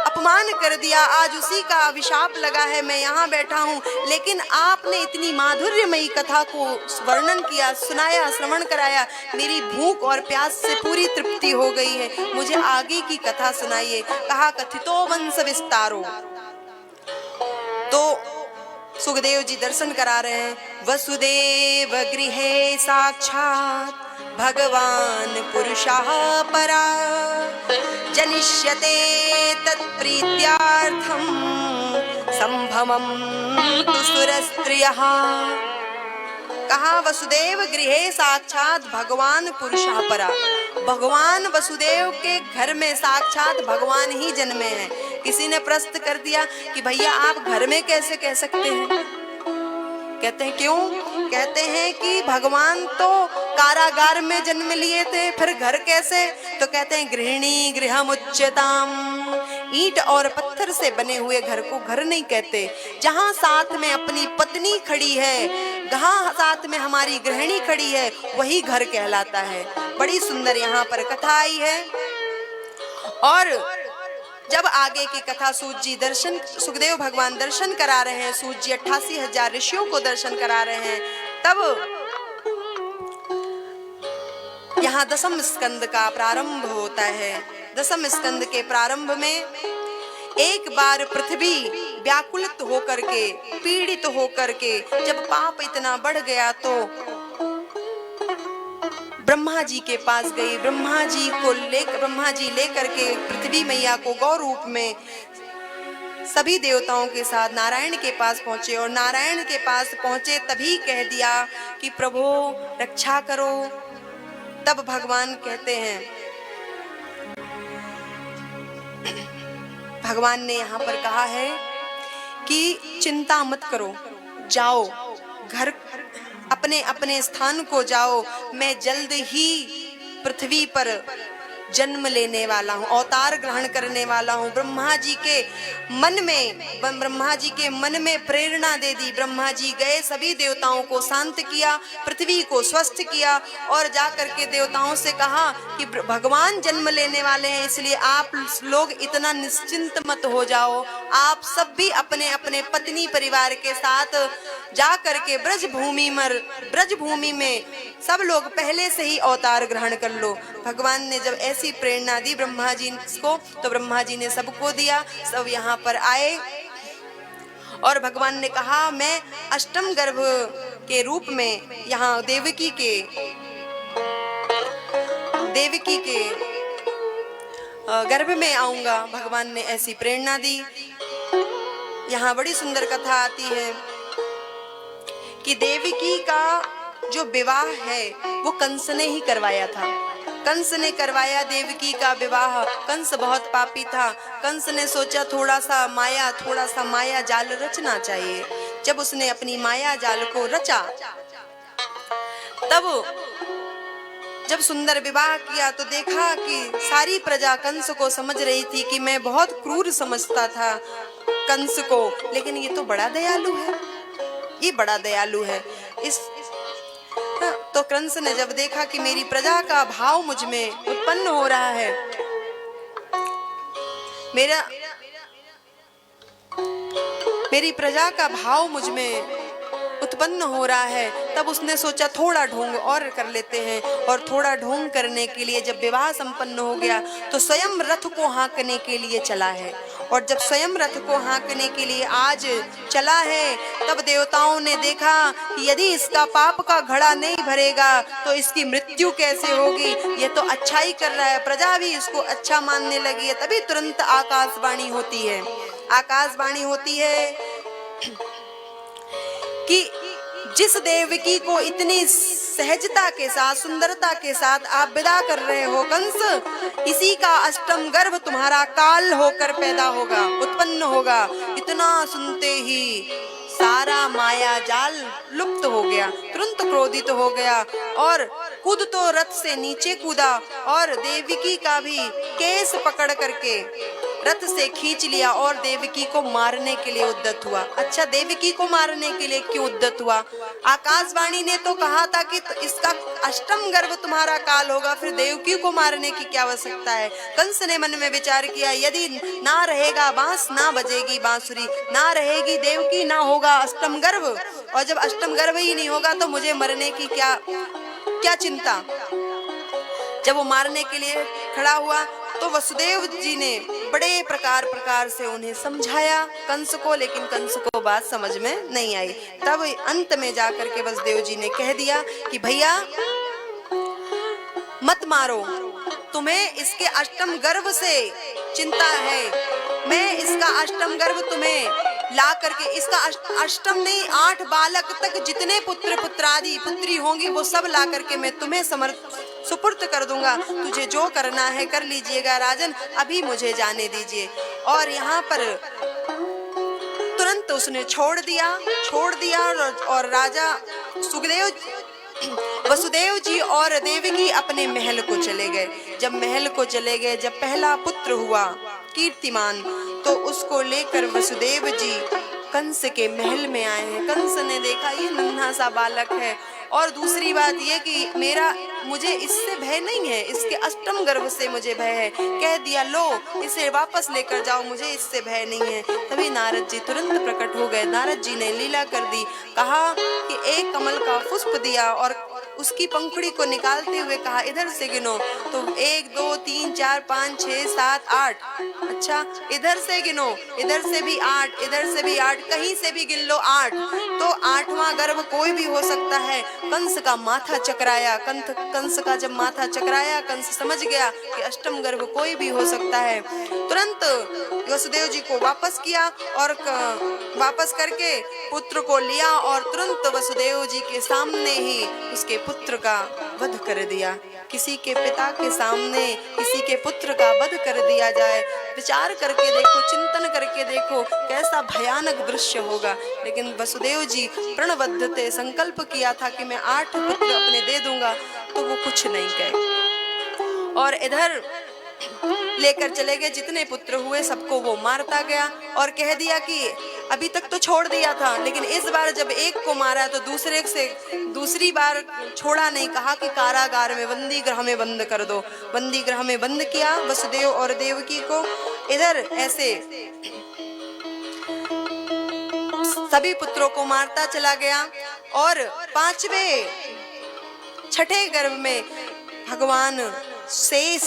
अपमान कर दिया, आज उसी का अभिशाप लगा है, मैं यहाँ बैठा हूँ। लेकिन आपने इतनी माधुर्यमयी कथा को वर्णन किया, सुनाया, श्रवण कराया, मेरी भूख और प्यास से पूरी तृप्ति हो गई है, मुझे आगे की कथा सुनाइए। कहा कथितो वंश विस्तारो। तो सुखदेव जी दर्शन करा रहे हैं। वसुदेव गृहे साक्षात् भगवान पुरुषः परा जनिष्यते तत्प्रीत्यार्थं संभवं तु सुरस्त्रियः। कहा वसुदेव गृहे साक्षात भगवान पुरुषः परा। भगवान वसुदेव के घर में साक्षात भगवान ही जन्मे हैं। किसी ने प्रश्न कर दिया कि भैया आप घर में कैसे कह सकते हैं? कहते हैं क्यों? कहते हैं कि भगवान तो कारागार में जन्म लिए थे, फिर घर कैसे? तो कहते हैं गृहिणी गृहमुच्यताम, ईंट और पत्थर से बने हुए घर को घर नहीं कहते। जहां साथ में अपनी पत्नी खड़ी है, जहां साथ में हमारी गृहिणी खड़ी है, वही घर कहलाता है। बड़ी सुंदर यहाँ पर कथा आई है। और जब आगे की कथा सूत जी दर्शन, सुखदेव भगवान दर्शन करा रहे हैं, सूत जी 88,000 ऋषियों को दर्शन करा रहे हैं, तब यहाँ दसम स्कंद का प्रारंभ होता है। दसम स्कंद के प्रारंभ में एक बार पृथ्वी व्याकुलित होकर के, पीड़ित होकर के, जब पाप इतना बढ़ गया तो ब्रह्मा जी के पास गई। ब्रह्मा जी लेकर के पृथ्वी मैया को गौ रूप में सभी देवताओं के साथ नारायण के पास पहुंचे, और नारायण के पास पहुंचे तभी कह दिया कि प्रभु रक्षा करो। तब भगवान कहते हैं, भगवान ने यहाँ पर कहा है कि चिंता मत करो, जाओ घर अपने अपने स्थान को जाओ, मैं जल्द ही पृथ्वी पर जन्म लेने वाला हूँ, अवतार ग्रहण करने वाला हूँ। ब्रह्मा जी के मन में प्रेरणा दे दी। ब्रह्मा जी गए, सभी देवताओं को शांत किया, पृथ्वी को स्वस्थ किया, और जाकर के देवताओं से कहा कि भगवान जन्म लेने वाले हैं, इसलिए आप लोग इतना निश्चिंत मत हो जाओ। आप सब भी अपने अपने पत्नी परिवार के साथ जा करके ब्रज भूमि में सब लोग पहले से ही अवतार ग्रहण कर लो। भगवान ने जब ऐसी प्रेरणा दी ब्रह्मा जी को, तो ब्रह्मा जी ने सबको दिया, सब यहाँ पर आए, और भगवान ने कहा मैं अष्टम गर्भ के रूप में यहाँ देवकी के गर्भ में आऊंगा। भगवान ने ऐसी प्रेरणा दी। यहाँ बड़ी सुंदर कथा आती है कि देवकी का जो विवाह है वो कंस ने ही करवाया था। कंस ने करवाया देवकी का विवाह। कंस बहुत पापी था। कंस ने सोचा थोड़ा सा माया जाल रचना चाहिए। जब उसने अपनी माया जाल को रचा, तब जब सुंदर विवाह किया तो देखा कि सारी प्रजा कंस को समझ रही थी कि मैं बहुत क्रूर समझता था कंस को, लेकिन ये तो बड़ा दयालु है, ये बड़ा दयालु है। तो कंस ने जब देखा कि मेरी प्रजा का भाव मुझ में उत्पन्न हो रहा है, मेरी प्रजा का भाव मुझ में उत्पन्न हो रहा है, तब उसने सोचा थोड़ा ढोंग और कर लेते हैं। और थोड़ा ढोंग करने के लिए जब विवाह संपन्न हो गया तो स्वयं रथ को हाँकने के लिए चला है। और जब स्वयं रथ को हाँकने के लिए आज चला है, तब देवताओं ने देखा कि यदि इसका पाप का घड़ा नहीं भरेगा तो इसकी मृत्यु कैसे होगी। ये तो अच्छा ही कर रहा है, प्रजा भी इसको अच्छा मानने लगी है। तभी तुरंत आकाशवाणी होती है, आकाशवाणी होती है कि जिस देवकी को इतनी सहजता के साथ, सुंदरता के साथ आप विदा कर रहे हो कंस, इसी का अष्टम गर्भ तुम्हारा काल होकर पैदा होगा, उत्पन्न होगा। इतना सुनते ही सारा माया जाल लुप्त हो गया। तुरंत क्रोधित हो गया और खुद तो रथ से नीचे कूदा और देवकी का भी केस पकड़ करके रथ से खींच लिया और देवकी को मारने के लिए उद्यत हुआ। अच्छा, देवकी को मारने के लिए क्यों उद्यत हुआ? आकाशवाणी ने तो कहा था कि इसका अष्टम गर्भ तुम्हारा काल होगा, फिर देवकी को मारने की क्या आवश्यकता है। कंस ने मन में विचार किया, यदि ना रहेगा बांस, ना बजेगी बांसुरी, ना रहेगी देवकी, ना होगा अष्टम गर्भ, और जब अष्टम गर्भ ही नहीं होगा तो मुझे मरने की क्या चिंता। जब वो मारने के लिए खड़ा हुआ तो वसुदेव जी ने बड़े प्रकार से उन्हें समझाया कंस को, लेकिन कंस को बात समझ में नहीं आई। तब अंत में जाकर के वसुदेव जी ने कह दिया कि भैया मत मारो, तुम्हें इसके अष्टम गर्भ से चिंता है, मैं इसका अष्टम गर्भ तुम्हें ला करके, इसका अष्टम नहीं 8 बालक तक जितने पुत्र पुत्रादि पुत्री होंगी वो सब ला करके मैं तुम्हें सुपुर्द कर दूंगा। तुझे जो करना है कर लीजिएगा राजन, अभी मुझे जाने दीजिए। और यहाँ पर तुरंत तुरंत उसने छोड़ दिया और राजा सुखदेव वसुदेव जी और देवकी अपने महल को चले गए। जब महल को चले गए, जब पहला पुत्र हुआ कीर्तिमान, तो उसको लेकर वसुदेव जी कंस के महल में आए हैं। कंस ने देखा ये नन्हा सा बालक है, और दूसरी बात ये कि मुझे इससे भय नहीं है, इसके अष्टम गर्भ से मुझे भय है। कह दिया लो इसे वापस लेकर जाओ, मुझे इससे भय नहीं है। तभी नारद जी तुरंत प्रकट हो गए। नारद जी ने लीला कर दी, कहा कि एक कमल का पुष्प दिया और उसकी पंखुड़ी को निकालते हुए कहा इधर से गिनो। तो 1 2 3 4 5 6 7 8, अच्छा इधर से गिनो, इधर से भी 8, इधर से भी 8, कहीं से भी गिन लो 8। तो 8वां गर्भ कोई भी हो सकता है। कंस का माथा चकराया। कंस का जब माथा चकराया, कंस समझ गया कि अष्टम गर्भ कोई भी हो सकता है। तुरंत वसुदेव जी को वापस किया और वापस करके पुत्र को लिया और तुरंत वसुदेव जी के सामने ही उसके पुत्र का वध कर दिया। किसी के पिता के सामने किसी के पुत्र का वध कर दिया जाए, विचार करके देखो, चिंतन करके देखो कैसा भयानक दृश्य होगा। लेकिन वसुदेव जी प्रणबद्ध थे, संकल्प किया था कि मैं 8 पुत्र अपने दे दूंगा, तो वो कुछ नहीं कहे और इधर लेकर चले गए। जितने पुत्र हुए सबको वो मारता गया और कह दिया कि अभी तक तो छोड़ दिया था, लेकिन इस बार जब एक को मारा तो दूसरे से दूसरी बार छोड़ा नहीं। कहा कि कारागार में, बंदी गृह में बंद कर दो। बंदी गृह में बंद किया वसुदेव और देवकी को। इधर ऐसे सभी पुत्रों को मारता चला गया और 5वें छठे गर्भ में भगवान शेष,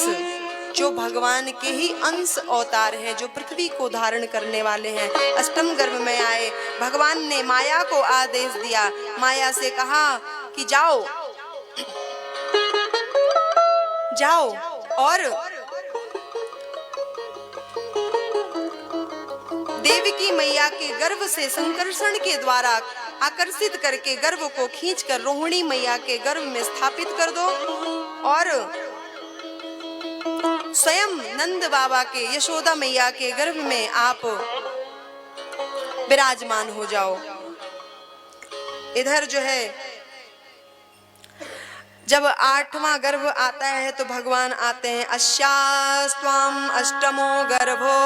जो भगवान के ही अंश अवतार हैं, जो पृथ्वी को धारण करने वाले हैं, अष्टम गर्भ में आए। भगवान ने माया को आदेश दिया, माया से कहा कि जाओ और देवकी मैया के गर्भ से संकर्षण के द्वारा आकर्षित करके गर्भ को खींचकर रोहिणी मैया के गर्भ में स्थापित कर दो और स्वयं नंद बाबा के, यशोदा मैया के गर्भ में आप विराजमान हो जाओ। इधर जो है जब 8वां गर्भ आता है तो भगवान आते हैं, अस्यास्त्वाम अष्टमो गर्भो।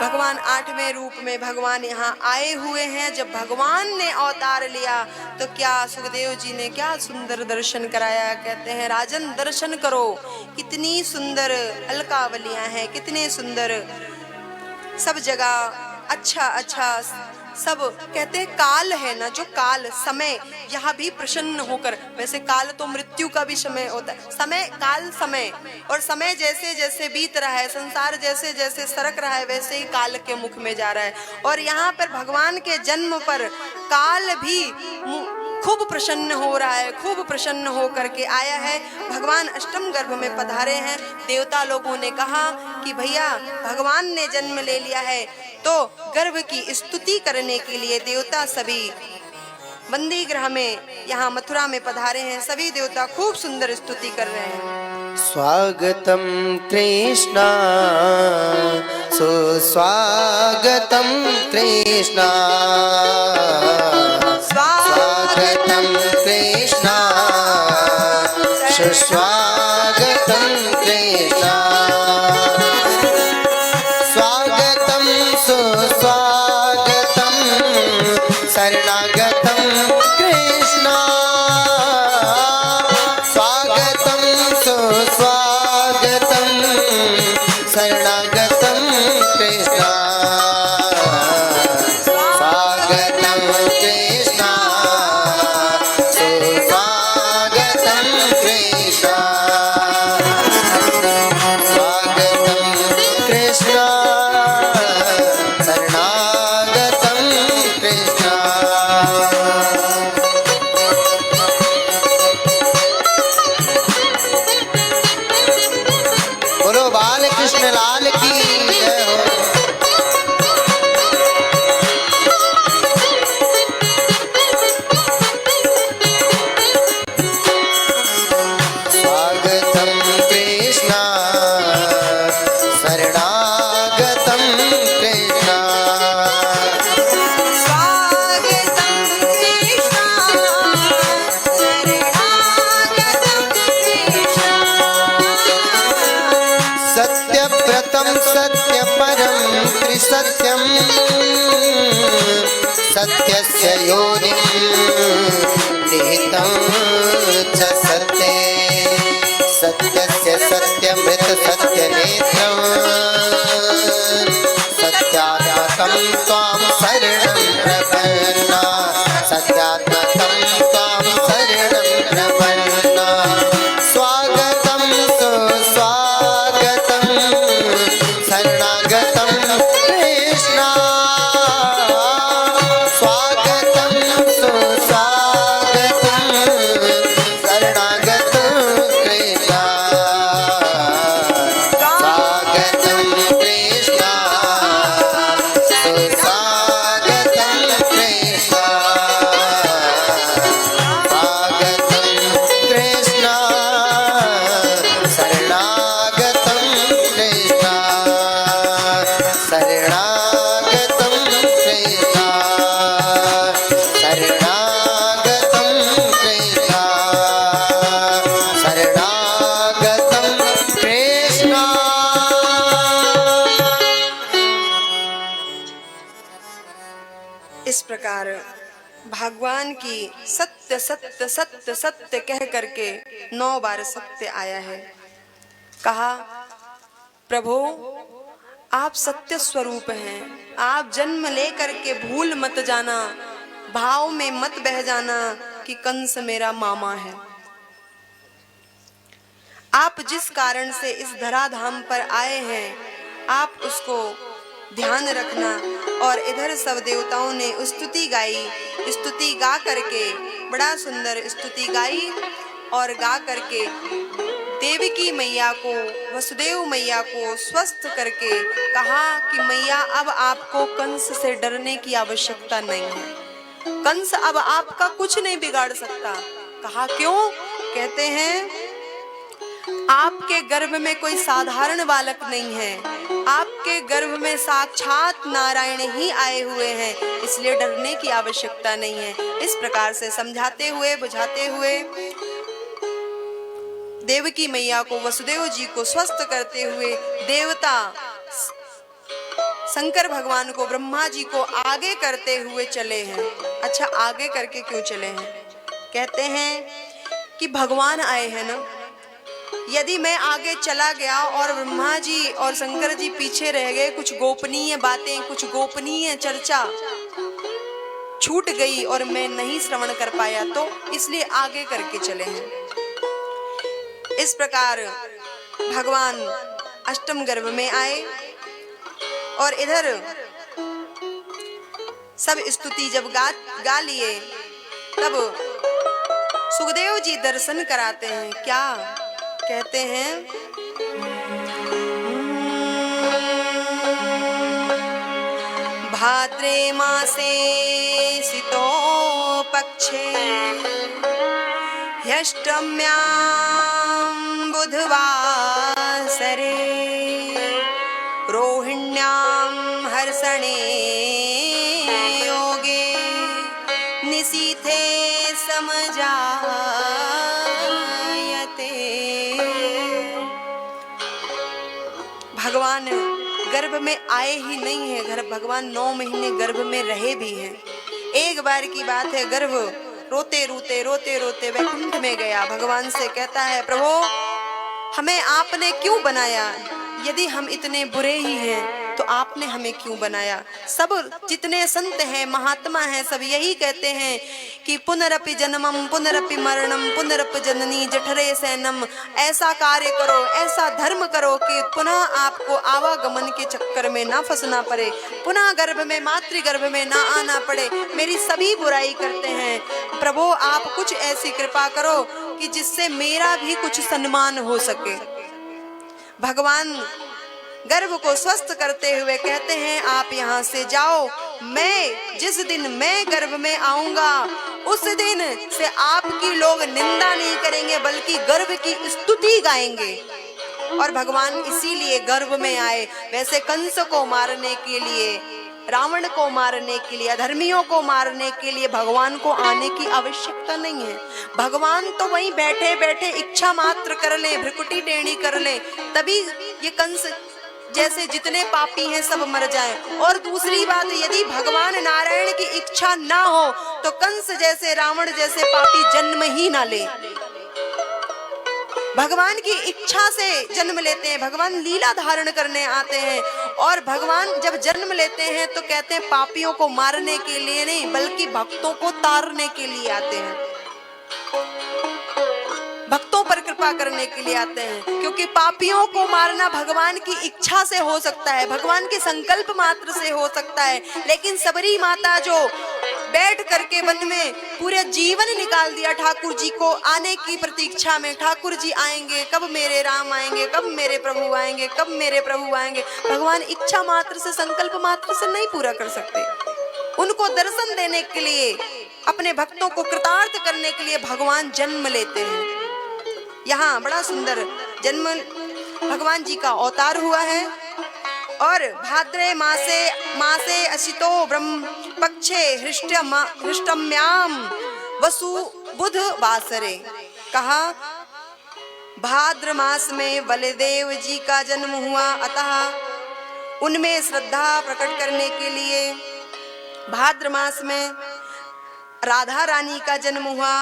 भगवान 8वें रूप में भगवान यहाँ आए हुए हैं। जब भगवान ने अवतार लिया तो क्या सुखदेव जी ने क्या सुंदर दर्शन कराया। कहते हैं राजन दर्शन करो, कितनी सुंदर अलकावलियां हैं, कितने सुंदर सब जगह अच्छा सब। कहते हैं काल है ना, जो काल समय, यहाँ भी प्रसन्न होकर, वैसे काल तो मृत्यु का भी समय होता है, समय काल समय, और समय जैसे जैसे बीत रहा है, संसार जैसे जैसे सरक रहा है, वैसे ही काल के मुख में जा रहा है। और यहाँ पर भगवान के जन्म पर काल भी खूब प्रसन्न हो रहा है, खूब प्रसन्न हो करके आया है। भगवान अष्टम गर्भ में पधारे हैं। देवता लोगों ने कहा कि भैया भगवान ने जन्म ले लिया है, तो गर्भ की स्तुति करने के लिए देवता सभी बंदी गृह में यहाँ मथुरा में पधारे हैं। सभी देवता खूब सुंदर स्तुति कर रहे हैं। स्वागतम कृष्णा सुस्वागतम कृष्णा, स्वागतम कृष्णा सुस्वागतम कृष्णा, स्वागतम सुस्वागतम शरणागतम कृष्णा, स्वागतम सुस्वागतम शरणागतम कृष्णा, स्वागतम कृष्णा सुस्वागतम कृष्णा, स्वागतम कृष्णा शरणागतम कृष्णा। बोलो बाल कृष्ण लाल की जय हो। स्वागतम कृष्णा शरणागतम कृष्णा, सत्यम सत्यस्य योनिं निहितं च सत्ये सत्यस्य सत्यमृत सत्यनेत्रं सत्यात्मकं त्वां शरणं प्रपन्ना सत्यात्मकं त्वां शरणं प्रपन्ना स्वागतं सुस्वागतं शरणागतं कृष्णा स्वागतं सुस्वागतं शरणागतं कृष्णा स्वागतं कृष्णा सुस्वागतं कृष्णा स्वागतं कृष्णा शरणागतं कृष्णा शरणागतं कृष्णा शरणागतं कृष्णा शरणागतं कृष्णा। इस प्रकार भगवान की सत्य सत्य सत्य सत्य कह करके 9 बार सत्य आया है। कहा प्रभु आप सत्य स्वरूप हैं, आप जन्म लेकर के भूल मत जाना, भाव में मत बह जाना कि कंस मेरा मामा है। आप जिस कारण से इस धराधाम पर आए हैं आप उसको ध्यान रखना। और इधर सब देवताओं ने स्तुति गाई, स्तुति गा करके बड़ा सुंदर स्तुति गाई और गा करके देवकी मैया को वसुदेव मैया को स्वस्थ करके कहा कि मैया अब आपको कंस से डरने की आवश्यकता नहीं है, कंस अब आपका कुछ नहीं बिगाड़ सकता। कहा क्यों? कहते हैं आपके गर्भ में कोई साधारण बालक नहीं है, आपके गर्भ में साक्षात नारायण ही आए हुए हैं, इसलिए डरने की आवश्यकता नहीं है। इस प्रकार से समझाते हुए बुझाते हुए देवकी मैया को वसुदेव जी को स्वस्थ करते हुए देवता शंकर भगवान को ब्रह्मा जी को आगे करते हुए चले हैं। अच्छा आगे करके क्यों चले हैं? कहते हैं कि भगवान आए हैं ना, यदि मैं आगे चला गया और ब्रह्मा जी और शंकर जी पीछे रह गए, कुछ गोपनीय बातें कुछ गोपनीय चर्चा छूट गई और मैं नहीं श्रवण कर पाया, तो इसलिए आगे करके चले हैं। इस प्रकार भगवान अष्टम गर्भ में आए और इधर सब स्तुति जब गा लिए तब सुखदेव जी दर्शन कराते हैं। क्या कहते हैं? भाद्रे मासे सितो पक्षे ह्यष्टम्यां बुधवासरे रोहिण्यां हर्षणे योगे निशीथे समजायते। भगवान गर्भ में आए ही नहीं है, भगवान 9 महीने गर्भ में रहे भी हैं। एक बार की बात है, गर्भ रोते रोते वैकुंठ में गया, भगवान से कहता है प्रभु हमें आपने क्यों बनाया? यदि हम इतने बुरे ही हैं तो आपने हमें क्यों बनाया? सब जितने संत हैं महात्मा हैं सब यही कहते हैं कि पुनरपि जन्मम पुनरपि मरणम पुनरपि जननी जठरे सैनम। ऐसा कार्य करो, ऐसा धर्म करो कि पुनः आपको आवागमन के चक्कर में ना फंसना पड़े, पुनः गर्भ में मातृगर्भ में ना आना पड़े। मेरी सभी बुराई करते हैं, प्रभु आप कुछ ऐसी कृपा करो कि जिससे मेरा भी कुछ सम्मान हो सके। भगवान गर्भ को स्वस्थ करते हुए कहते हैं आप यहाँ से जाओ, मैं जिस दिन मैं गर्भ में आऊंगा उस दिन से आपकी लोग निंदा नहीं करेंगे बल्कि गर्भ की स्तुति गाएंगे। और भगवान इसीलिए गर्भ में आए। वैसे कंस को मारने के लिए, रावण को मारने के लिए, अधर्मियों को मारने के लिए भगवान को आने की आवश्यकता नहीं है। भगवान तो वहीं बैठे बैठे इच्छा मात्र कर ले, भ्रिकुटी टेढ़ी कर ले, तभी ये कंस जैसे जितने पापी हैं सब मर जाएं। और दूसरी बात, यदि भगवान नारायण की इच्छा ना हो तो कंस जैसे, रावण जैसे पापी जन्म ही ना ले। भगवान की इच्छा से जन्म लेते हैं, भगवान लीला धारण करने आते हैं। और भगवान जब जन्म लेते हैं तो कहते हैं पापियों को मारने के लिए नहीं, बल्कि भक्तों को तारने के लिए आते हैं, भक्तों पर कृपा करने के लिए आते हैं। क्योंकि पापियों को मारना भगवान की इच्छा से हो सकता है, भगवान के संकल्प मात्र से हो सकता है, लेकिन सबरी माता जो बैठ करके वन में पूरे जीवन निकाल दिया ठाकुर जी को आने की प्रतीक्षा में, ठाकुर जी आएंगे, कब मेरे राम आएंगे, कब मेरे प्रभु आएंगे, कब मेरे प्रभु आएंगे। भगवान इच्छा मात्र से, संकल्प मात्र से नहीं पूरा कर सकते। उनको दर्शन देने के लिए, अपने भक्तों को कृतार्थ करने के लिए भगवान जन्म लेते हैं। यहाँ बड़ा सुंदर जन्म भगवान जी का अवतार हुआ है। और भाद्रे मासे अशितो ब्रह्म पक्षे हृष्टम्याम वसु बुध वासरे, कहा भाद्र मास में बलदेव जी का जन्म हुआ, अतः उनमें श्रद्धा प्रकट करने के लिए भाद्र मास में राधा रानी का जन्म हुआ।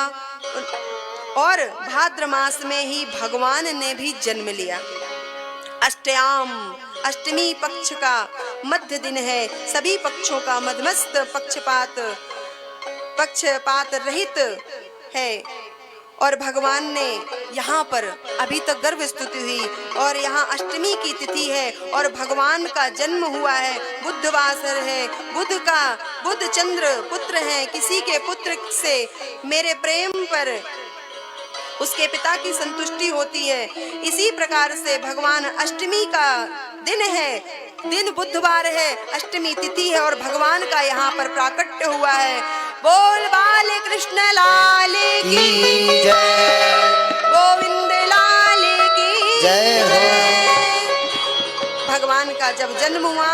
और भाद्र मास में ही भगवान ने भी जन्म लिया। अष्टयाम, अष्टमी पक्ष का मध्य दिन है, सभी पक्षों का मध्यमस्त पक्षपात रहित है। और भगवान ने यहाँ पर अभी तक गर्भ स्तुति हुई, और यहाँ अष्टमी की तिथि है और भगवान का जन्म हुआ है, बुधवासर है। बुध चंद्र पुत्र है, किसी के पुत्र से मेरे प्रेम पर उसके पिता की संतुष्टि होती है। इसी प्रकार से भगवान, अष्टमी का दिन है, दिन बुधवार है, अष्टमी तिथि है और भगवान का यहाँ पर प्राकट्य हुआ है। बोल बाल कृष्ण लाल की जय, गोविंद लाल की जय हो। भगवान का जब जन्म हुआ,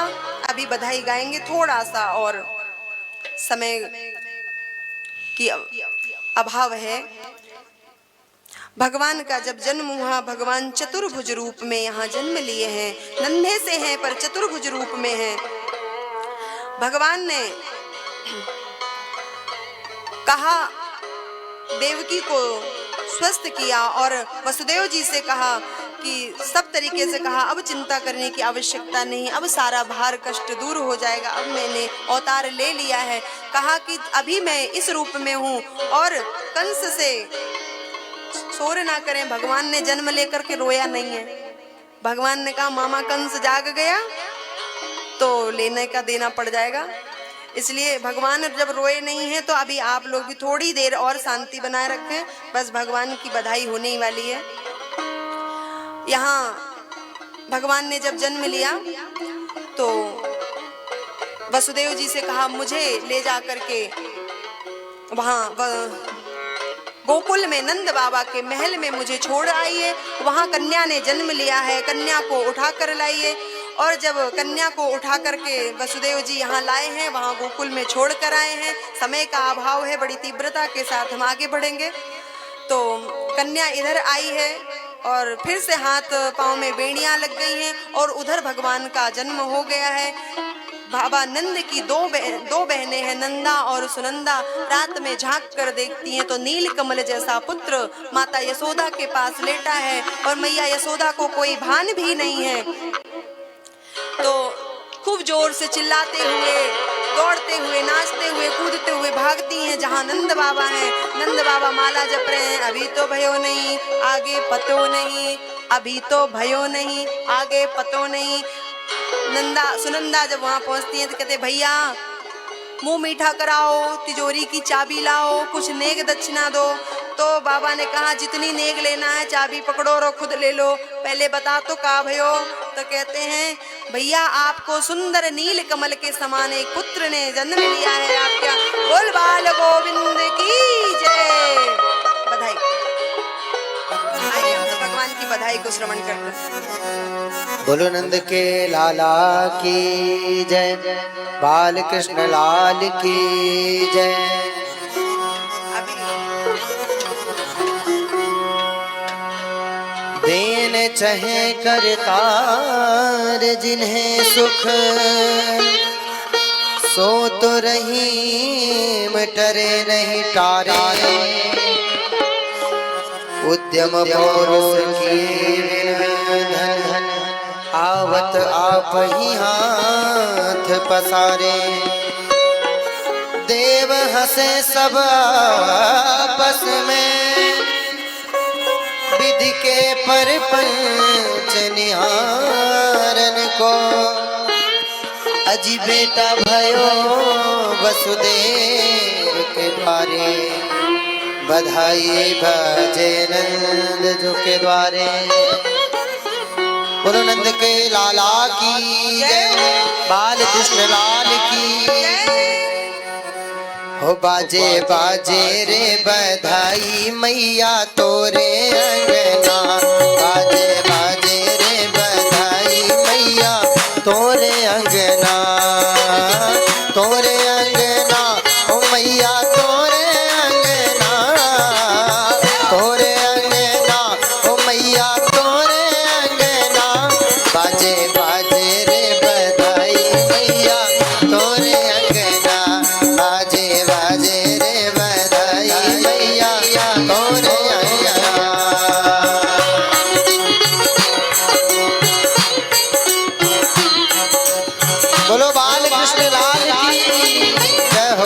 अभी बधाई गाएंगे, थोड़ा सा और समय की अभाव है। भगवान का जब जन्म हुआ, भगवान चतुर्भुज रूप में यहाँ जन्म लिए हैं, नन्हे से हैं पर चतुर्भुज रूप में हैं। भगवान ने कहा, देवकी को स्वस्थ किया और वसुदेव जी से कहा कि सब तरीके से कहा अब चिंता करने की आवश्यकता नहीं, अब सारा भार कष्ट दूर हो जाएगा, अब मैंने अवतार ले लिया है। कहा कि अभी मैं इस रूप में हूँ और कंस से शोर ना करें। भगवान ने जन्म लेकर के रोया नहीं है। भगवान ने कहा मामा कंस जाग गया तो लेने का देना पड़ जाएगा, इसलिए भगवान जब रोए नहीं है तो अभी आप लोग भी थोड़ी देर और शांति बनाए रखें, बस भगवान की बधाई होने ही वाली है। यहाँ भगवान ने जब जन्म लिया तो वसुदेव जी से कहा मुझे ले जा करके वहाँ गोकुल में नंद बाबा के महल में मुझे छोड़ आइए, वहाँ कन्या ने जन्म लिया है, कन्या को उठा कर लाइए। और जब कन्या को उठा करके वसुदेव जी यहाँ लाए हैं, वहाँ गोकुल में छोड़ कर आए हैं। समय का अभाव है, बड़ी तीव्रता के साथ हम आगे बढ़ेंगे। तो कन्या इधर आई है और फिर से हाथ पाँव में बेड़ियाँ लग गई हैं और उधर भगवान का जन्म हो गया है। बाबा नंद की दो बहनें हैं, नंदा और सुनंदा। रात में झांक कर देखती हैं तो नील कमल जैसा पुत्र माता यशोदा के पास लेटा है और मैया यशोदा को कोई भान भी नहीं है। तो खूब जोर से चिल्लाते हुए, दौड़ते हुए, नाचते हुए, कूदते हुए भागती हैं जहाँ नंद बाबा हैं। नंद बाबा माला जप रहे हैं, अभी तो भयो नहीं आगे पतो नहीं, अभी तो भयो नहीं आगे पतो नहीं। सुनंदा जब वहाँ पहुँचती हैं तो कहते भैया मुंह मीठा कराओ, तिजोरी की चाबी लाओ, कुछ नेक दक्षिणा दो। तो बाबा ने कहा जितनी नेक लेना है चाबी पकड़ो और खुद ले लो, पहले बता तो का भयो। तो कहते हैं भैया आपको सुंदर नील कमल के समान एक पुत्र ने जन्म लिया है, आप क्या बोल बाल गोविंद की जय। बधाई। आइए हम तो भगवान की बधाई को श्रवण करते हैं। बोलो नंद के लाला की जय, बाल कृष्ण लाल की जय। देन चहे करतार जिन्हें सुख, सो तो रहीम टरे नहीं टारे। उद्यम पौरुष किए धन, आवत आप ही हाथ पसारे। देव हंसे सब आपस में, विधि के परपंच निहारन को। अजी बेटा भयो वसुदेव के द्वारे, बधाई भजे नंद जो के द्वारे। बोलो नंद के लाला की जय, बाल कृष्ण लाल की। हो बाजे बाजे रे बधाई मैया तोरे अंगना, बाजे बाजे रे बधाई मैया तोरे अंगना। तोरे अंगना ओ मैया तोरे अंगना, तोरे अंगना ओ मैया तोरे अंगना। बाजे बाजे रे बधाई मैया तोरे अंगना, बाजे बाजे रे बधाई मैया तोरे अंगना। बोलो बाल कृष्ण लाल की जय हो।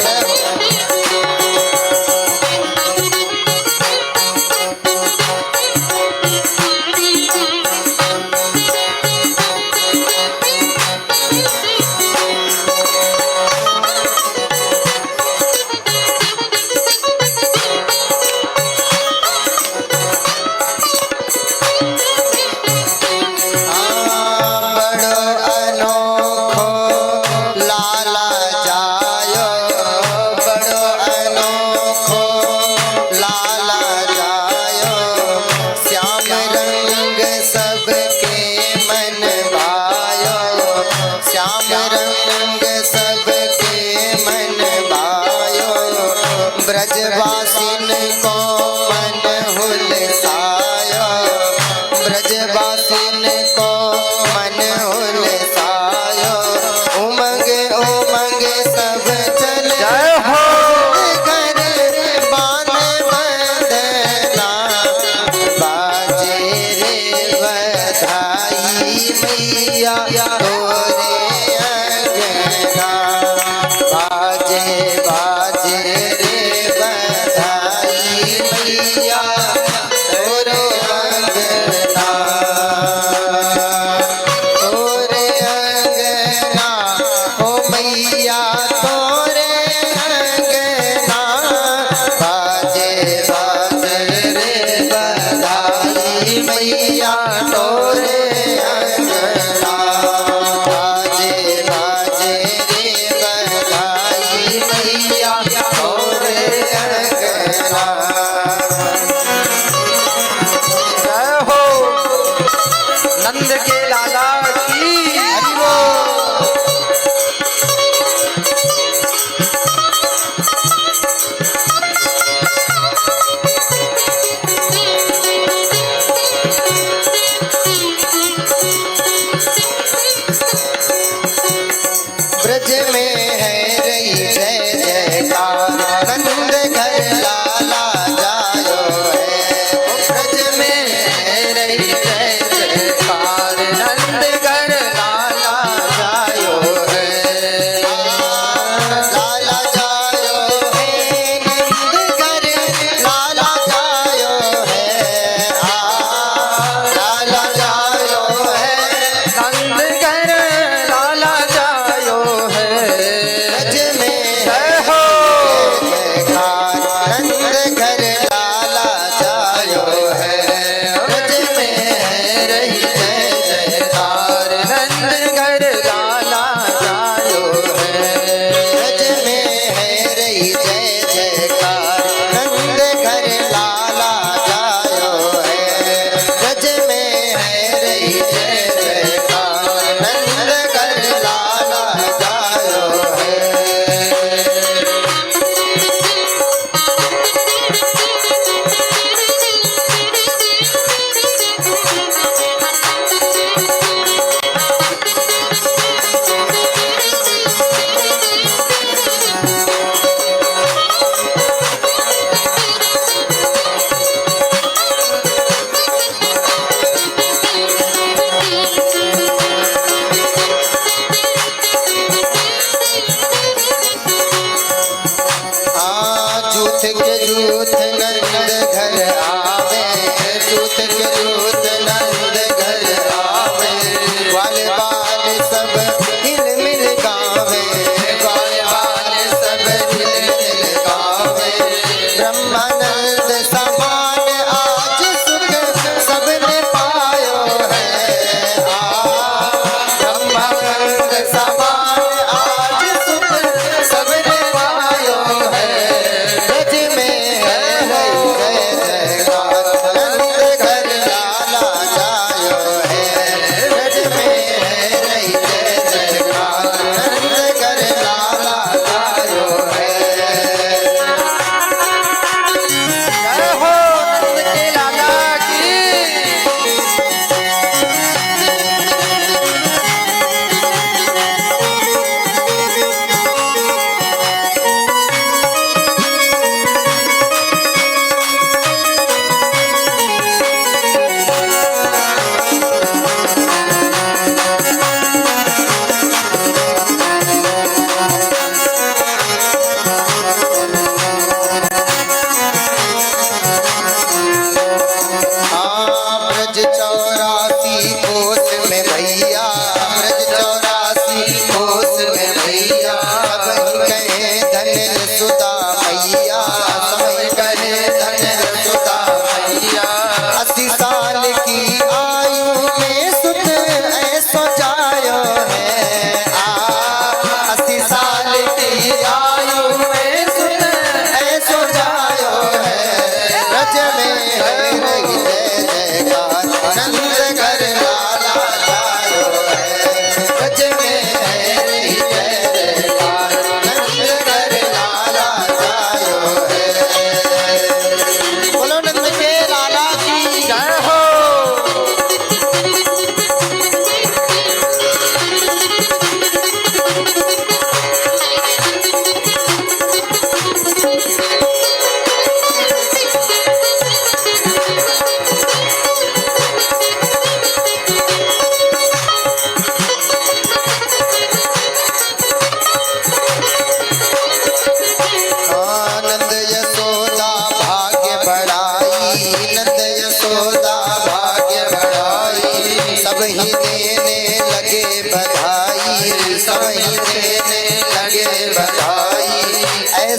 ब्रजवासिन को मन हुलसायो, ब्रजवासिन को मन हुलसायो। उमंग उमंग सब चले जय हो, घर बांध बंदना। बाजे रे बधाई मैया तोरे अंगना, बाजे बाजे नंद के लाला की हरि बोल। ब्रज में है रही जय जयकार, नंद घर लाला जायो है। ब्रज में है रही जय जयकार, नंद घर लाला जायो है। लाला जायो है, नंद घर लाला जायो है। लाला जायो है, नंद घर लाला जायो है। ब्रज में है हो जयकार, नंद घर लाला जायो है। ब्रज में है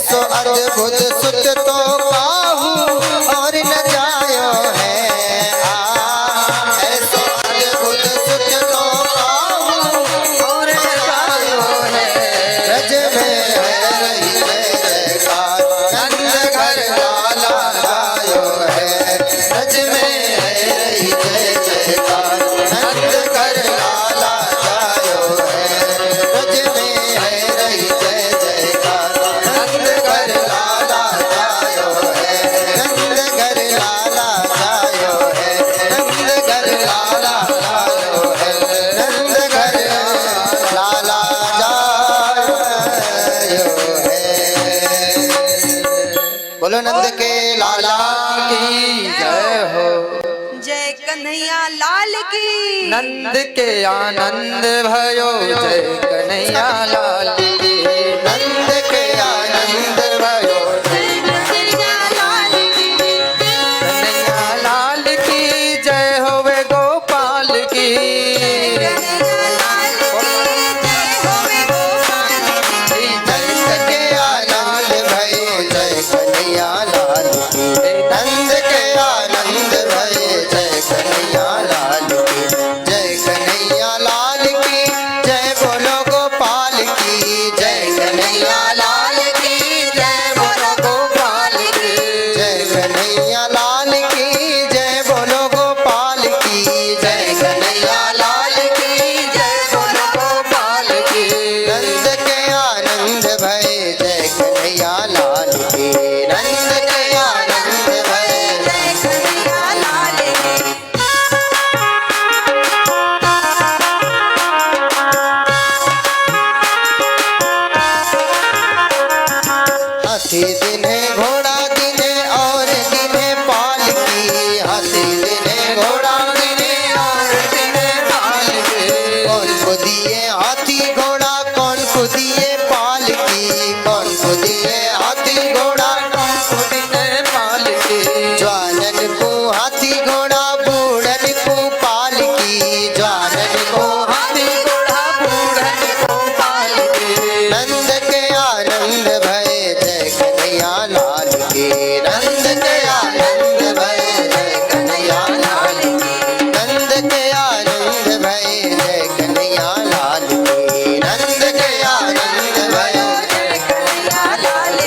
ऐसो अद्भुत सुत तो काहू और न जायो है। ऐसो अद्भुत सुत तो काहू और न जायो है। ब्रज में है रही जय जयकार नंद घर लाला गायो है। ब्रज में है रही जय जयकार नंद घर लाला गायो है। ब्रज में है रही जय जयकार नंद घर लाला गायो है। नंद घर लाला गायो है। नंद घर लाला गायो है। नंद घर लाला गायो है। बोलो नंद के लाला की जय हो। जय कन्हैया लाल की। नंद के आनंद भयो जय कन्हैया लाल की। नंद के आनंद भयो जय कन्हैया लाल की। कन्हैया लाल की जय होवे गोपाल की। कन्हैया लाल की जय होवे गोपाल की। नंद के आनंद भयो जय कन्हैया लाल की। नंद के आनंद भयो जय कन्हैया लाल की। जय कन्हैया लाल की जय बोलो गोपाल की। जय कन्हैया लाल की जय बोलो गोपाल की। जय कन्हैया लाल की जय बोलो गोपाल की। जय कन्हैया लाल की जय बोलो गोपाल की। नंद के आनंद भय जय कन्हैया लाल की। नंद के आनंद भय जय कन्हैया लाल की। हाथी दिने घोड़ा दिने और दिने पालकी। हाथी दिने घोड़ा दिने और दिने पालकी। कौन को दिए हाथी घोड़ा कौन को दिए पालकी। कौन को दिए हाथी घोड़ा कौन को दिए पालकी। ज्वालन को हाथी घोड़ा बूढ़न को पालकी। ज्वालन को हाथी घोड़ा बूढ़न को पालकी। नंद के आनंद भय जय कन्हैया लाल की। नंद के आनंद भय जय कन्हैया लाल की। नंद के आनंद भय जय कन्हैया लाल की। नंद के आनंद भय जय कन्हैया लाल की।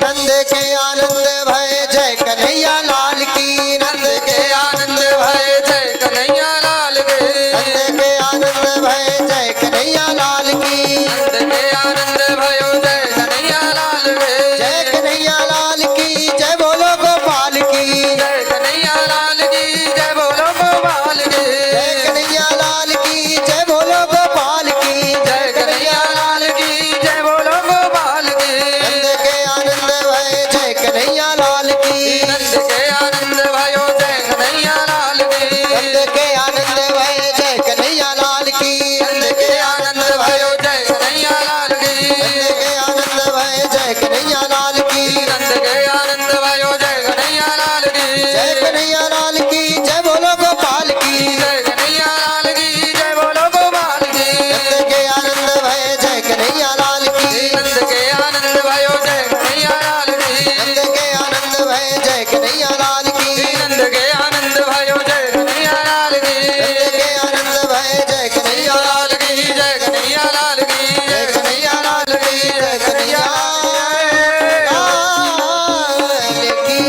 नंद के आनंद भय जय कन्हैया लाल की। नंद के आनंद भय जय कन्हैया लाल की। नंद के आनंद भय जय कन्हैया लाल की। नंद के आनंद भयो जय कन्हैया लाल की। जय कन्हैया लाल की जय बोलो गोपाल की। जय कन्हैया लाल की जय बोलो गोपाल की। जय कन्हैया लाल की जय बोलो गोपाल की। जय कन्हैया लाल की जय बोलो गोपाल की। नंद के आनंद भय जय कन्हैया लाल की। नंद के आनंद भयो जय कन्हैया लाल की। नंद के आनंद भय जय कन्हैया लाल की। नंद के आनंद भयो जय कन्हैया लाल की। नंद के आनंद भय जय कन्हैया लाल की। नंद के आनंद भयो जय कन्हैया लाल की। जय कन्हैया लाल की जय बोलो गोपाल की। जय कन्हैया लाल की जय बोलो गोपाल की। नंद के आनंद भय जय कन्हैया लाल की। नंद के आनंद भयो जय कन्हैया लाल की। नंद के आनंद भय जय कन्हैया लाल की। नंद के आनंद भयो जय कन्हैया लाल की। नंद के आनंद भय जय कन्हैया लाल की जय कन्हैया लाल की। जय कन्हैया लाल की जय कन्हैया लाल की।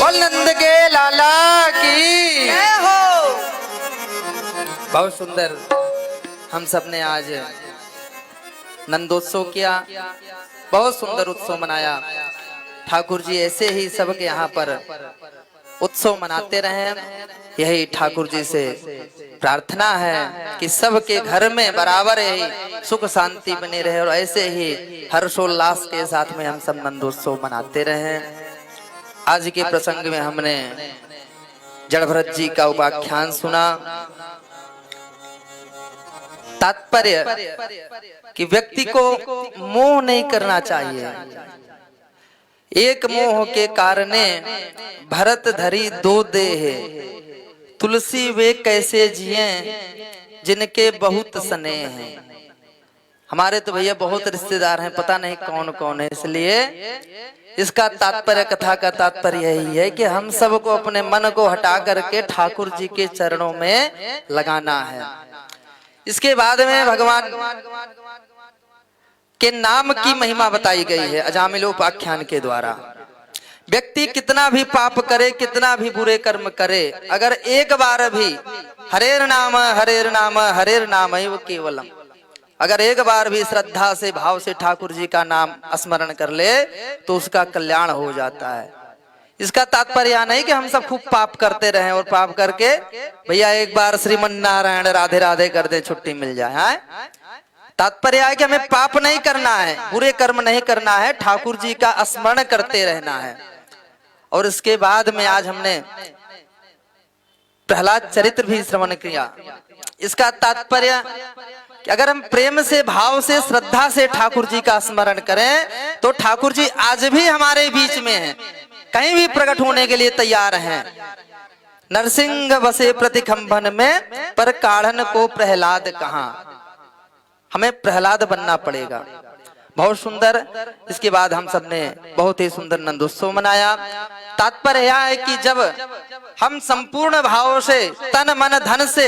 बोल नंद के लाला की। जय हो। बहुत सुंदर हम सब ने आज नंदोत्सव किया। बहुत सुंदर उत्सव मनाया। ठाकुर जी ऐसे ही सबके यहाँ पर उत्सव मनाते रहे। यही ठाकुर जी से प्रार्थना है कि सबके घर में बराबर ही सुख शांति बनी रहे और ऐसे ही हर्षोल्लास के साथ में हम सब नंदोत्सव मनाते रहे। आज के प्रसंग में हमने जड़भरत जी का उपाख्यान सुना। तात्पर्य कि व्यक्ति को मोह नहीं करना चाहिए। एक मोह के कारणे भरत धरी दो देह, तुलसी वे कैसे जिए जिनके बहुत स्नेह हैं। हमारे तो भैया बहुत रिश्तेदार हैं, पता नहीं कौन कौन है। इसलिए इसका तात्पर्य, कथा का तात्पर्य यही है कि हम सबको अपने मन को हटा करके ठाकुर जी के चरणों में लगाना है। इसके बाद में भगवान के नाम की महिमा बताई गई है अजामिलोपाख्यान के द्वारा। व्यक्ति कितना भी पाप करे, कितना भी बुरे कर्म करे, अगर एक बार भी हरेर नाम हरेर नाम हरेर नाम एव केवलम, अगर एक बार भी श्रद्धा से भाव से ठाकुर जी का नाम स्मरण कर ले तो उसका कल्याण हो जाता है। इसका तात्पर्य नहीं कि हम सब खूब पाप करते रहें और पाप करके भैया एक बार श्रीमन नारायण राधे राधे कर दे, छुट्टी मिल जाए। तात्पर्य है कि हमें पाप नहीं करना है, बुरे कर्म नहीं करना है, ठाकुर जी का स्मरण करते रहना है। और इसके बाद में आज हमने प्रहलाद चरित्र भी श्रवण किया। इसका तात्पर्य कि अगर हम प्रेम से, भाव से, श्रद्धा से ठाकुर जी का स्मरण करें तो ठाकुर जी आज भी हमारे बीच में हैं, कहीं भी प्रकट होने के लिए तैयार हैं। नरसिंह बसे प्रतिखंभन में, पर काढ़न को प्रहलाद कहाँ। हमें प्रहलाद बनना पड़ेगा। बहुत सुंदर। इसके बाद हम सबने बहुत ही सुंदर नंदोत्सव मनाया। तात्पर्य यह है कि जब हम संपूर्ण भाव से, तन मन धन से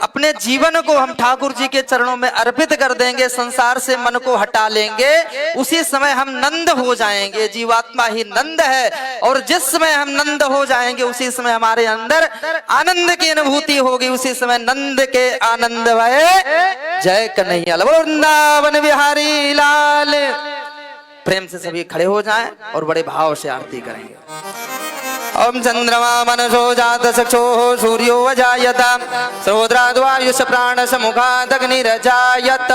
अपने जीवन को हम ठाकुर जी के चरणों में अर्पित कर देंगे, संसार से मन को हटा लेंगे, उसी समय हम नंद हो जाएंगे। जीवात्मा ही नंद है और जिस समय हम नंद हो जाएंगे उसी समय हमारे अंदर आनंद की अनुभूति होगी। उसी समय नंद के आनंद भये जय कन्हैया वृंदावन बिहारी लाल। प्रेम से सभी खड़े हो जाएं और बड़े भाव से आरती करेंगे। ओम चंद्रमा मनसो जात चक्षो सूर्यो अजायत सहोदराद्वायुष प्राण समुखात् अग्निरजायत।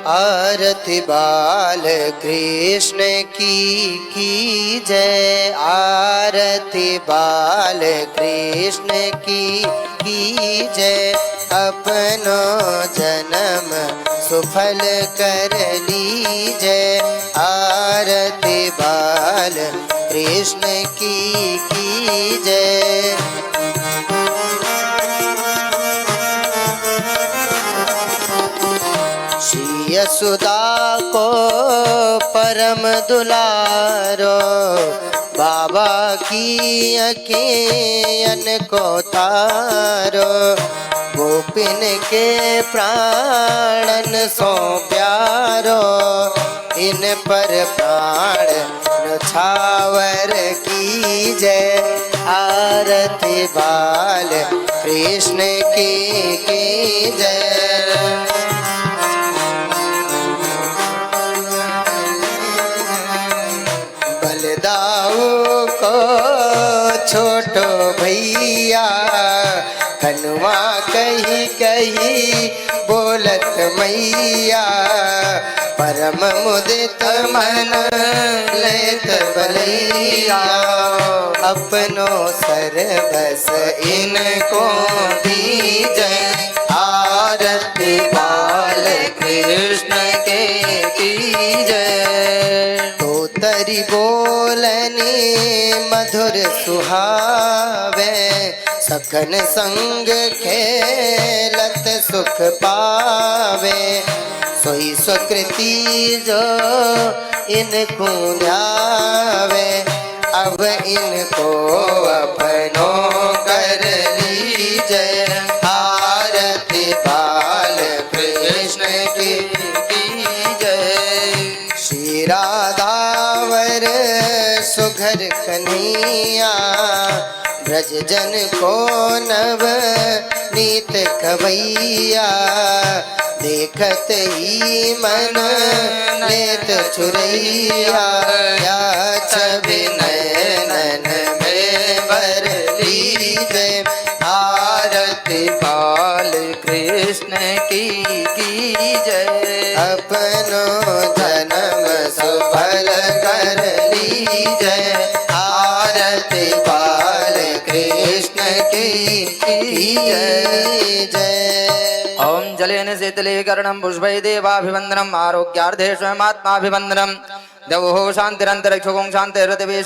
आरती बाल कृष्ण की जय। आरती बाल कृष्ण की जय। अपनो जन्म सुफल कर लीजय। आरती बाल कृष्ण की जय। श्री यशोदा को परम दुलारो, बाबा की अखियन को तारो। गोपिन के प्राणन सो प्यारो, इन पर प्राण न्यौछावर की जय। आरती बाल कृष्ण की जय। बलदाऊ को छोटो भैया, हनुमा कही कही बोलत मैया। परम मुदित मन लेत बलैया, अपनो सर्वस इनको दीजय। आरती बाल कृष्ण के जय। तो तरी बोलनी मधुर सुहावे, सखन संग खेलत सुख पावे। सोई स्वकृति जो इनको ध्यावे, अब इनको अपनो कर लीजय। आरती बाल कृष्ण की जय। श्री राधावर सुघर कन्हैया, ब्रज जन को नव नीत कवैया। देखत ही मन लेत चुरैया, छवि नयन में बर लीजय। आरती बाल कृष्ण की जय। अपनो जन्म सुफल कर लीजय। आरती बाल कृष्ण की जय। ओम जलेन शीतले कर्णं पुष्पै देवाभिवन्दनम् आरोग्यार्धे स्वयमात्माभिवन्दनम्। देवो शान्तिरन्तरिक्षो शान्तिर्हृदये